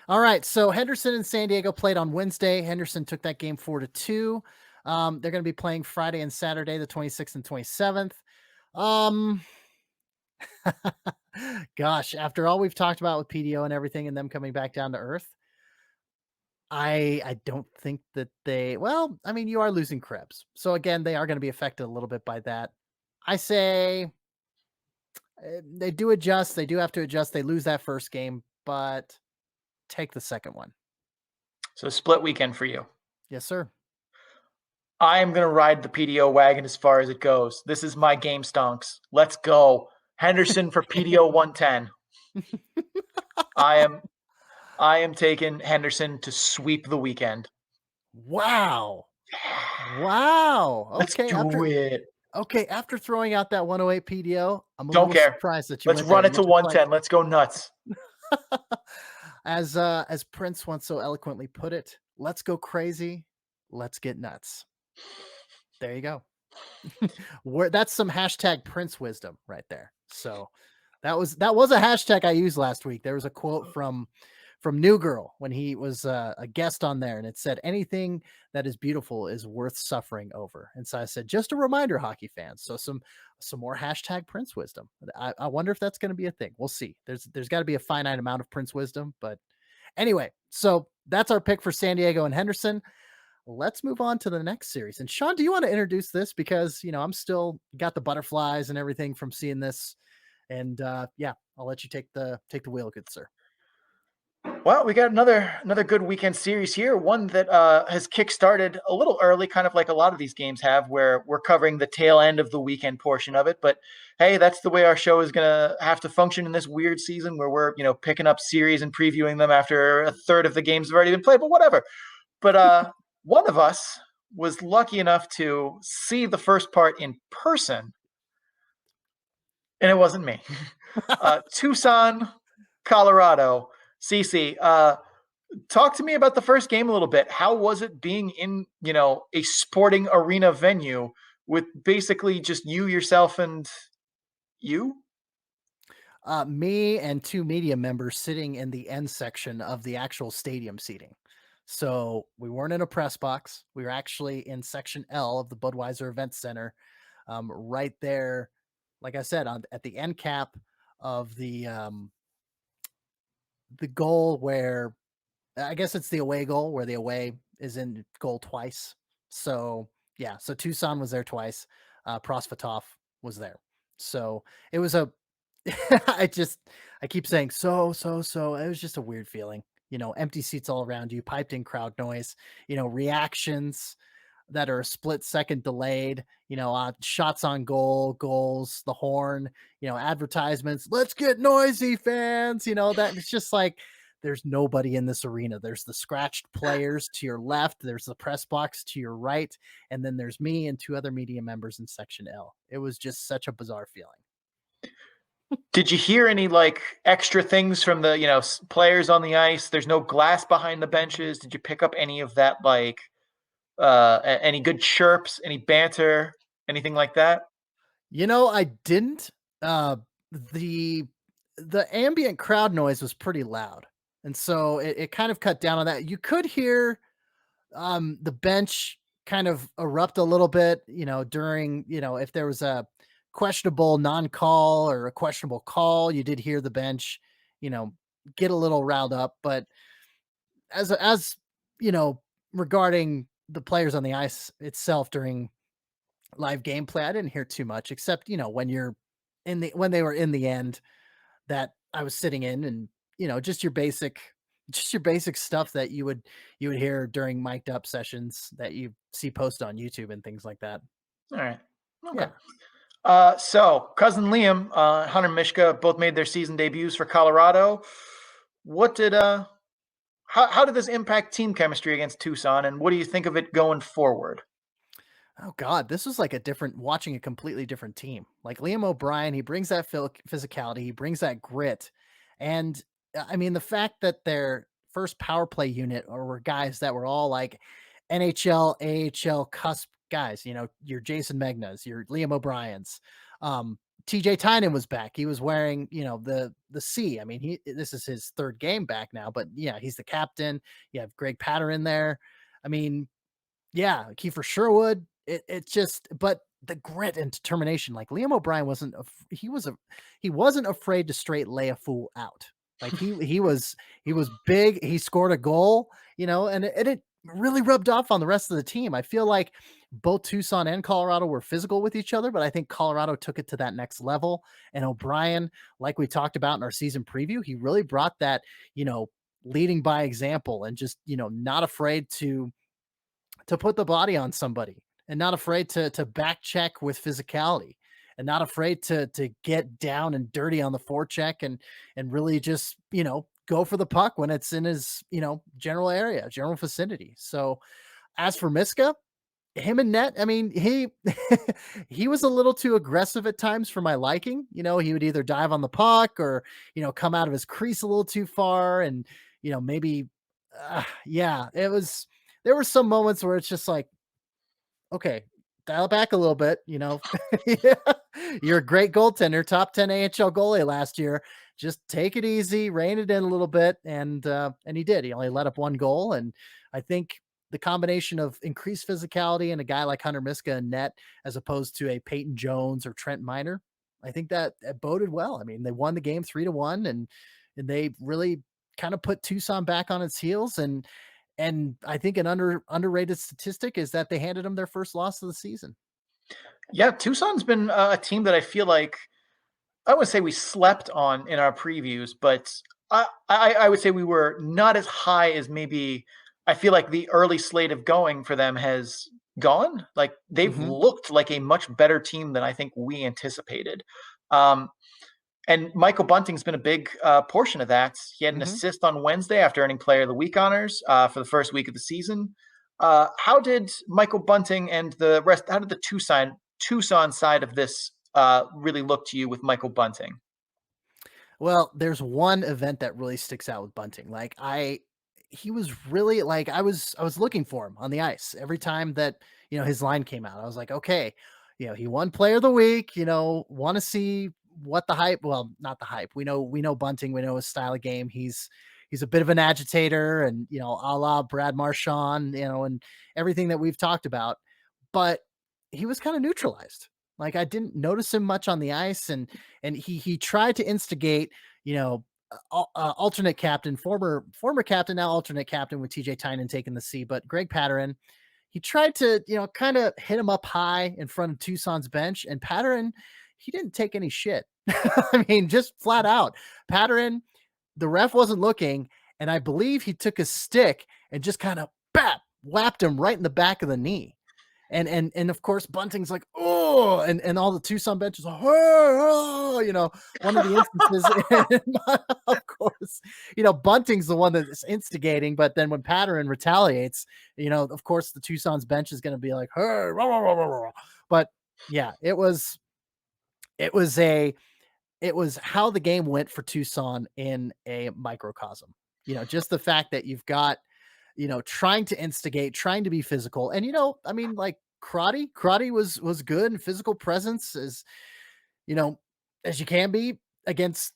All right, so Henderson and San Diego played on Wednesday. Henderson took that game 4-2. They're going to be playing Friday and Saturday, the 26th and 27th. Gosh, after all we've talked about with PDO and everything and them coming back down to earth, I don't think that you are losing Krebs. So again, they are going to be affected a little bit by that. I say they do adjust. They do have to adjust. They lose that first game, but take the second one. So split weekend for you. Yes, sir. I am going to ride the PDO wagon as far as it goes. This is my game, stonks. Let's go. Henderson for PDO 110. I am taking Henderson to sweep the weekend. Wow. Wow. Okay. Let's do it. Okay. After throwing out that 108 PDO, I'm a Don't little care. surprised that you Let's run it to 110. Let's go nuts. As Prince once so eloquently put it, let's go crazy. Let's get nuts. There you go. That's some hashtag Prince wisdom right there. So that was a hashtag I used last week. There was a quote from New Girl when he was a guest on there, and it said, "Anything that is beautiful is worth suffering over." And so I said, just a reminder, hockey fans. So some more hashtag Prince wisdom. I wonder if that's going to be a thing. We'll see. There's got to be a finite amount of Prince wisdom, but anyway. So that's our pick for San Diego and Henderson. Let's move on to the next series. And Sean, do you want to introduce this? Because, I'm still got the butterflies and everything from seeing this. And I'll let you take the wheel, good sir. Well, we got another good weekend series here. One that has kickstarted a little early, kind of like a lot of these games have, where we're covering the tail end of the weekend portion of it. But hey, that's the way our show is going to have to function in this weird season where we're, picking up series and previewing them after a third of the games have already been played, but whatever. But one of us was lucky enough to see the first part in person, and it wasn't me. Tucson, Colorado. CC, talk to me about the first game a little bit. How was it being in, a sporting arena venue with basically just you, yourself, and you? Me and 2 media members sitting in the end section of the actual stadium seating. So we weren't in a press box. We were actually in section L of the Budweiser Event Center, right there, like I said, at the end cap of the goal where I guess it's the away goal where the away is in goal twice. So yeah, so Tucson was there twice. Prosvetov was there. So it was I keep saying so. It was just a weird feeling. Empty seats all around you, piped in crowd noise, reactions that are a split second delayed, shots on goal, goals, the horn, advertisements, let's get noisy, fans, that it's just like, there's nobody in this arena. There's the scratched players to your left. There's the press box to your right. And then there's me and 2 other media members in section L. It was just such a bizarre feeling. Did you hear any extra things from the, players on the ice? There's no glass behind the benches. Did you pick up any of that, any good chirps, any banter, anything like that? I didn't. The ambient crowd noise was pretty loud. And so it kind of cut down on that. You could hear the bench kind of erupt a little bit, during, if there was a questionable non-call or a questionable call, you did hear the bench, get a little riled up. But as regarding the players on the ice itself during live gameplay, I didn't hear too much except, when when they were in the end that I was sitting in and, just your basic stuff that you would hear during mic'd up sessions that you see posted on YouTube and things like that. All right. Okay. Yeah. So cousin Liam, Hunter Mishka both made their season debuts for Colorado. What did how did this impact team chemistry against Tucson, and what do you think of it going forward? Oh God, this was like watching a completely different team. Like Liam O'Brien, he brings that physicality, he brings that grit, and I mean the fact that their first power play unit were guys that were all like NHL, AHL cusp guys. Your Jason Megnas, your Liam O'Briens. TJ Tynan was back. He was wearing, the C. I mean, this is his third game back now, but yeah, he's the captain. You have Greg Patter in there. I mean, yeah, Kiefer Sherwood. It just, but the grit and determination, like Liam O'Brien he wasn't afraid to straight lay a fool out. Like he was big. He scored a goal, and it really rubbed off on the rest of the team. I feel like both Tucson and Colorado were physical with each other, but I think Colorado took it to that next level. And O'Brien, like we talked about in our season preview, he really brought that, leading by example and just, not afraid to put the body on somebody and not afraid to back check with physicality and not afraid to get down and dirty on the forecheck and really just, go for the puck when it's in his, general area, general vicinity. So as for Miska, him and net, I mean, he he was a little too aggressive at times for my liking. He would either dive on the puck or, come out of his crease a little too far. And, maybe, yeah, there were some moments where it's just like, okay, dial it back a little bit, Yeah. You're a great goaltender, top 10 AHL goalie last year. Just take it easy, rein it in a little bit. And he did. He only let up one goal. And I think the combination of increased physicality and a guy like Hunter Miska in net, as opposed to a Peyton Jones or Trent Miner, I think that boded well. I mean, they won the game 3-1 and they really kind of put Tucson back on its heels. And I think an underrated statistic is that they handed them their first loss of the season. Yeah, Tucson's been a team that I feel like, I would say we slept on in our previews, but I would say we were not as high as maybe I feel like the early slate of going for them has gone. Like they've looked like a much better team than I think we anticipated. And Michael Bunting's been a big portion of that. He had an assist on Wednesday after earning Player of the Week honors for the first week of the season. How did Michael Bunting and how did the Tucson side of this really look to you with Michael Bunting? Well, there's one event that really sticks out with Bunting. Like he was really like, I was looking for him on the ice every time that, his line came out. I was like, okay, he won Player of the Week, want to see what the hype, well, not the hype. We know Bunting, we know his style of game. He's a bit of an agitator and, a la Brad Marchand, and everything that we've talked about, but he was kind of neutralized. Like I didn't notice him much on the ice and he tried to instigate, alternate captain, former captain, now alternate captain with TJ Tynan taking the C, but Greg Patterin, he tried to, kind of hit him up high in front of Tucson's bench, and Patterin, he didn't take any shit. I mean, just flat out. Patterin, the ref wasn't looking, and I believe he took a stick and just kind of whapped him right in the back of the knee. And of course Bunting's like, oh, and all the Tucson benches are, oh, one of the instances, of course, Bunting's the one that's instigating, but then when Patterin retaliates, of course the Tucson's bench is going to be like, hey, but yeah, it was how the game went for Tucson in a microcosm, just the fact that you've got, trying to instigate, trying to be physical. And, I mean, like Crotty was good and physical presence as you can be against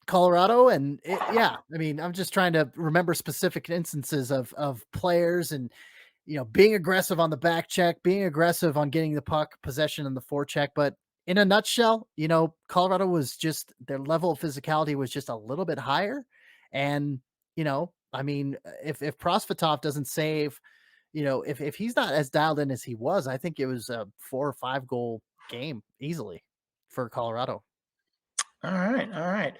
Colorado. And I mean, I'm just trying to remember specific instances of players and, being aggressive on the back check, being aggressive on getting the puck possession and the forecheck. But in a nutshell, Colorado was just, their level of physicality was just a little bit higher. And, I mean, if Prosvetov doesn't save, if he's not as dialed in as he was, I think it was a 4 or 5 goal game easily for Colorado. All right, all right.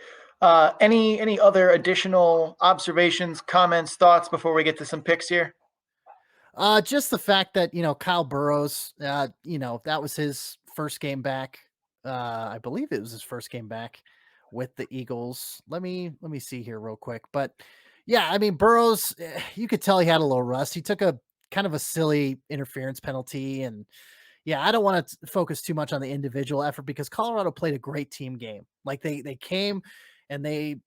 Any other additional observations, comments, thoughts before we get to some picks here? Just the fact that, Kyle Burrows, that was his first game back. I believe it was his first game back with the Eagles. Let me see here real quick. But yeah, I mean, Burrows, you could tell he had a little rust. He took a kind of a silly interference penalty. And yeah, I don't want to focus too much on the individual effort because Colorado played a great team game. Like they came and they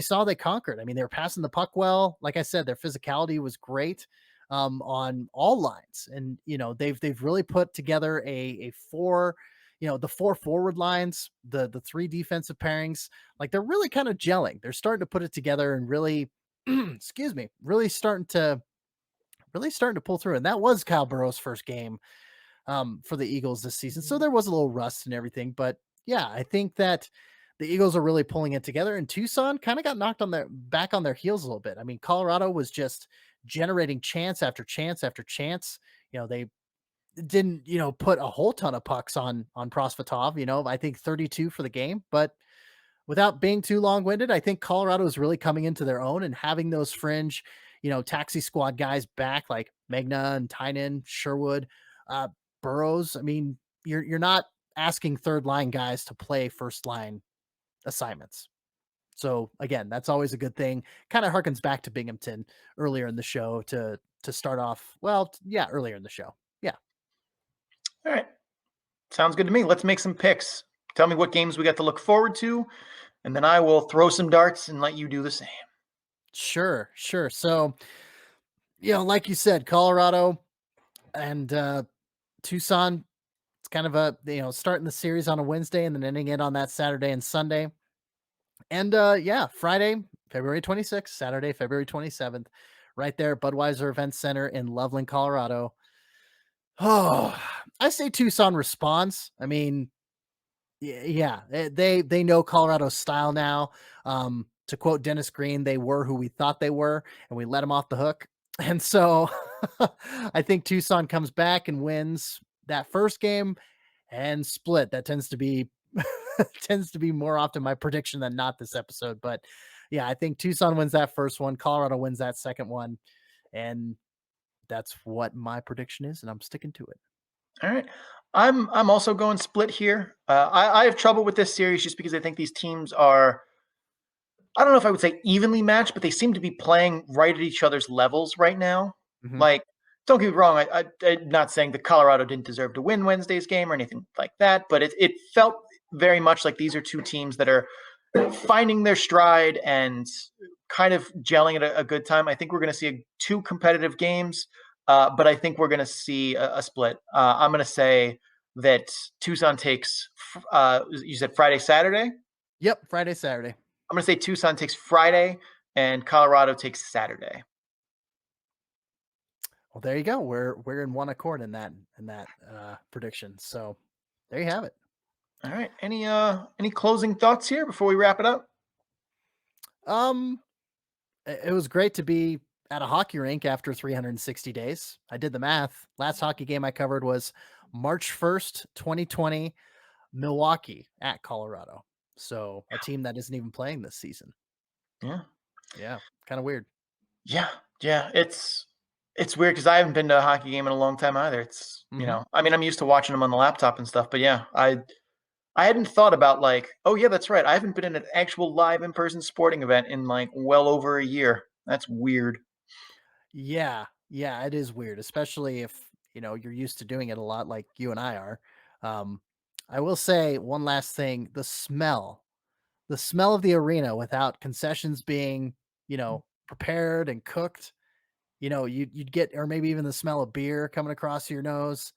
saw, they conquered. I mean, they were passing the puck well. Like I said, their physicality was great on all lines. And, they've really put together a four, the 4 forward lines, the 3 defensive pairings, like they're really kind of gelling. They're starting to put it together and really, excuse me, really starting to pull through. And that was Kyle Burrow's first game for the Eagles this season. So there was a little rust and everything, but yeah, I think that the Eagles are really pulling it together, and Tucson kind of got knocked back on their heels a little bit. I mean, Colorado was just generating chance after chance after chance. They didn't, put a whole ton of pucks on Prosvetov, I think 32 for the game, but without being too long-winded, I think Colorado is really coming into their own and having those fringe, taxi squad guys back like Magna and Tynan, Sherwood, Burrows. I mean, you're not asking third line guys to play first line assignments. So again, that's always a good thing. Kind of harkens back to Binghamton earlier in the show to start off. Well, yeah, earlier in the show. Yeah. All right. Sounds good to me. Let's make some picks. Tell me what games we got to look forward to, and then I will throw some darts and let you do the same. Sure. So, like you said, Colorado and Tucson, it's kind of a, starting the series on a Wednesday and then ending it on that Saturday and Sunday. And yeah, Friday, February 26th, Saturday, February 27th, right there, Budweiser Event Center in Loveland, Colorado. Oh, I say Tucson responds. I mean, yeah, they know Colorado's style now. To quote Dennis Green, they were who we thought they were, and we let them off the hook. And so I think Tucson comes back and wins that first game and split. That tends to be more often my prediction than not this episode. But yeah, I think Tucson wins that first one. Colorado wins that second one. And that's what my prediction is. And I'm sticking to it. All right. I'm also going split here. I have trouble with this series just because I think these teams are, I don't know if I would say evenly matched, but they seem to be playing right at each other's levels right now. Mhm. Like, don't get me wrong. I'm not saying that Colorado didn't deserve to win Wednesday's game or anything like that, but it felt very much like these are two teams that are finding their stride and kind of gelling at a good time. I think we're going to see 2 competitive games, but I think we're going to see a split. I'm going to say that Tucson takes, you said Friday, Saturday? Yep, Friday, Saturday. I'm going to say Tucson takes Friday and Colorado takes Saturday. Well, there you go. We're in one accord in that prediction. So there you have it. All right. Any closing thoughts here before we wrap it up? It was great to be at a hockey rink after 360 days. I did the math. Last hockey game I covered was March 1st, 2020, Milwaukee at Colorado. So a team that isn't even playing this season. Yeah. Kind of weird. Yeah. It's weird because I haven't been to a hockey game in a long time either. It's, I mean, I'm used to watching them on the laptop and stuff, but yeah, I hadn't thought about like, oh yeah, that's right. I haven't been in an actual live in-person sporting event in like well over a year. That's weird. Yeah, it is weird, especially if, you're used to doing it a lot like you and I are. I will say one last thing, the smell of the arena without concessions being, prepared and cooked, you'd get, or maybe even the smell of beer coming across your nose.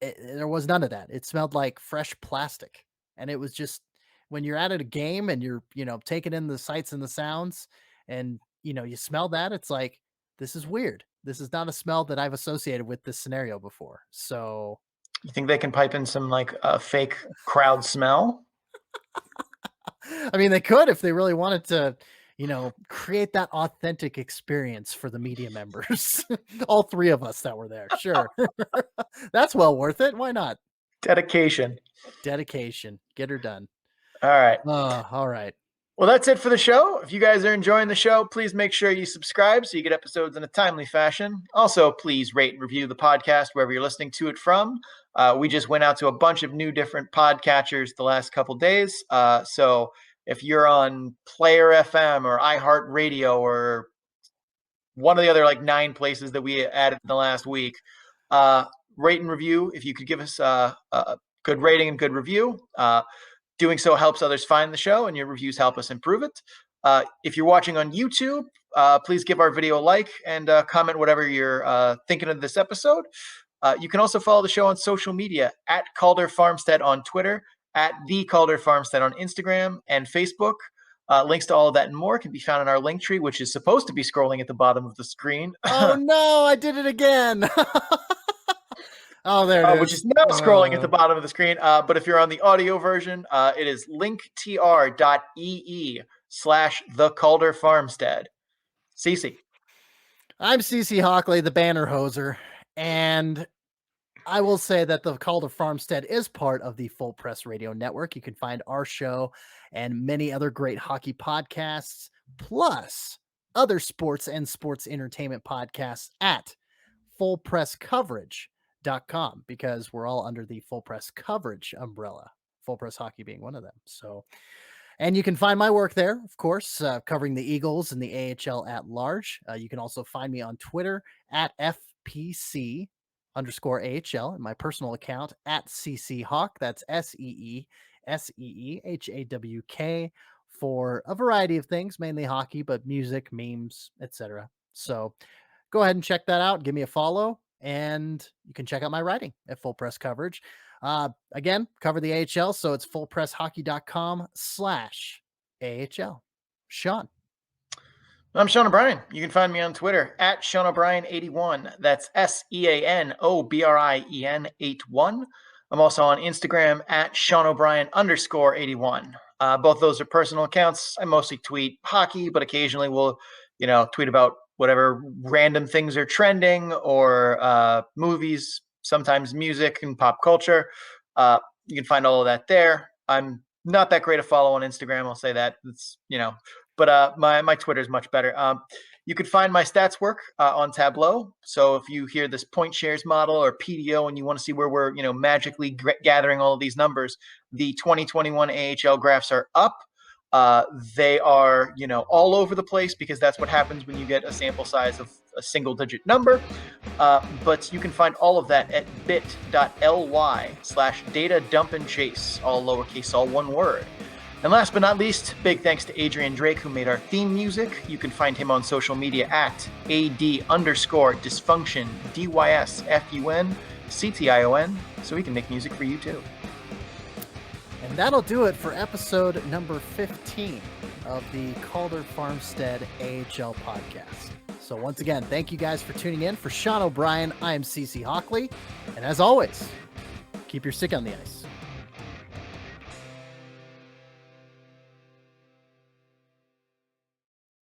There was none of that. It smelled like fresh plastic. And it was just, when you're at a game and you're, taking in the sights and the sounds and, you smell that, it's like, this is weird. This is not a smell that I've associated with this scenario before. So you think they can pipe in some like fake crowd smell? I mean, they could if they really wanted to, create that authentic experience for the media members. All three of us that were there. Sure. That's well worth it. Why not? Dedication. Get her done. All right. All right. Well, that's it for the show. If you guys are enjoying the show, please make sure you subscribe so you get episodes in a timely fashion. Also, please rate and review the podcast wherever you're listening to it from. We just went out to a bunch of new different podcatchers the last couple days. So if you're on Player FM or iHeartRadio or one of the other 9 places that we added in the last week, rate and review. If you could give us a good rating and good review, doing so helps others find the show, and your reviews help us improve it. If you're watching on YouTube, please give our video a like and comment whatever you're thinking of this episode. You can also follow the show on social media at Calder Farmstead on Twitter, at the Calder Farmstead on Instagram and Facebook. Links to all of that and more can be found in our link tree, which is supposed to be scrolling at the bottom of the screen. Oh no, I did it again. Oh, there it is. Which is now scrolling at the bottom of the screen. But if you're on the audio version, it is linktr.ee/the Calder Farmstead. Cece. I'm Cece Hockley, the banner hoser, and I will say that the Calder Farmstead is part of the Full Press Radio Network. You can find our show and many other great hockey podcasts, plus other sports and sports entertainment podcasts at fullpresscoverage.com, because we're all under the Full Press Coverage umbrella, Full Press Hockey being one of them. So, and you can find my work there, of course, covering the Eagles and the AHL at large. You can also find me on Twitter at FPC_AHL, and my personal account at CCHawk. That's SEESEEHAWK, for a variety of things, mainly hockey, but music, memes, etc. So go ahead and check that out. Give me a follow, and you can check out my writing at Full Press Coverage. Again, cover the AHL, so it's fullpresshockey.com/AHL. Sean. I'm Sean O'Brien. You can find me on Twitter at Sean O'Brien81. That's SEANOBRIEN81. I'm also on Instagram at Sean O'Brien_81. Both those are personal accounts. I mostly tweet hockey, but occasionally we'll, tweet about whatever random things are trending, or movies, sometimes music and pop culture. You can find all of that there. I'm not that great a follow on Instagram, I'll say that. It's, but my Twitter is much better. You can find my stats work on Tableau. So if you hear this point shares model or PDO and you want to see where we're, magically gathering all of these numbers, the 2021 AHL graphs are up. They are, all over the place, because that's what happens when you get a sample size of a single digit number. But you can find all of that at bit.ly/data-dump-and-chase, all lowercase, all one word. And last but not least, big thanks to Adrian Drake, who made our theme music. You can find him on social media at AD_dysfunction, DYSFUNCTION, so he can make music for you too. And that'll do it for episode number 15 of the Calder Farmstead AHL podcast. So once again, thank you guys for tuning in. For Sean O'Brien, I am Cece Hockley. And as always, keep your stick on the ice.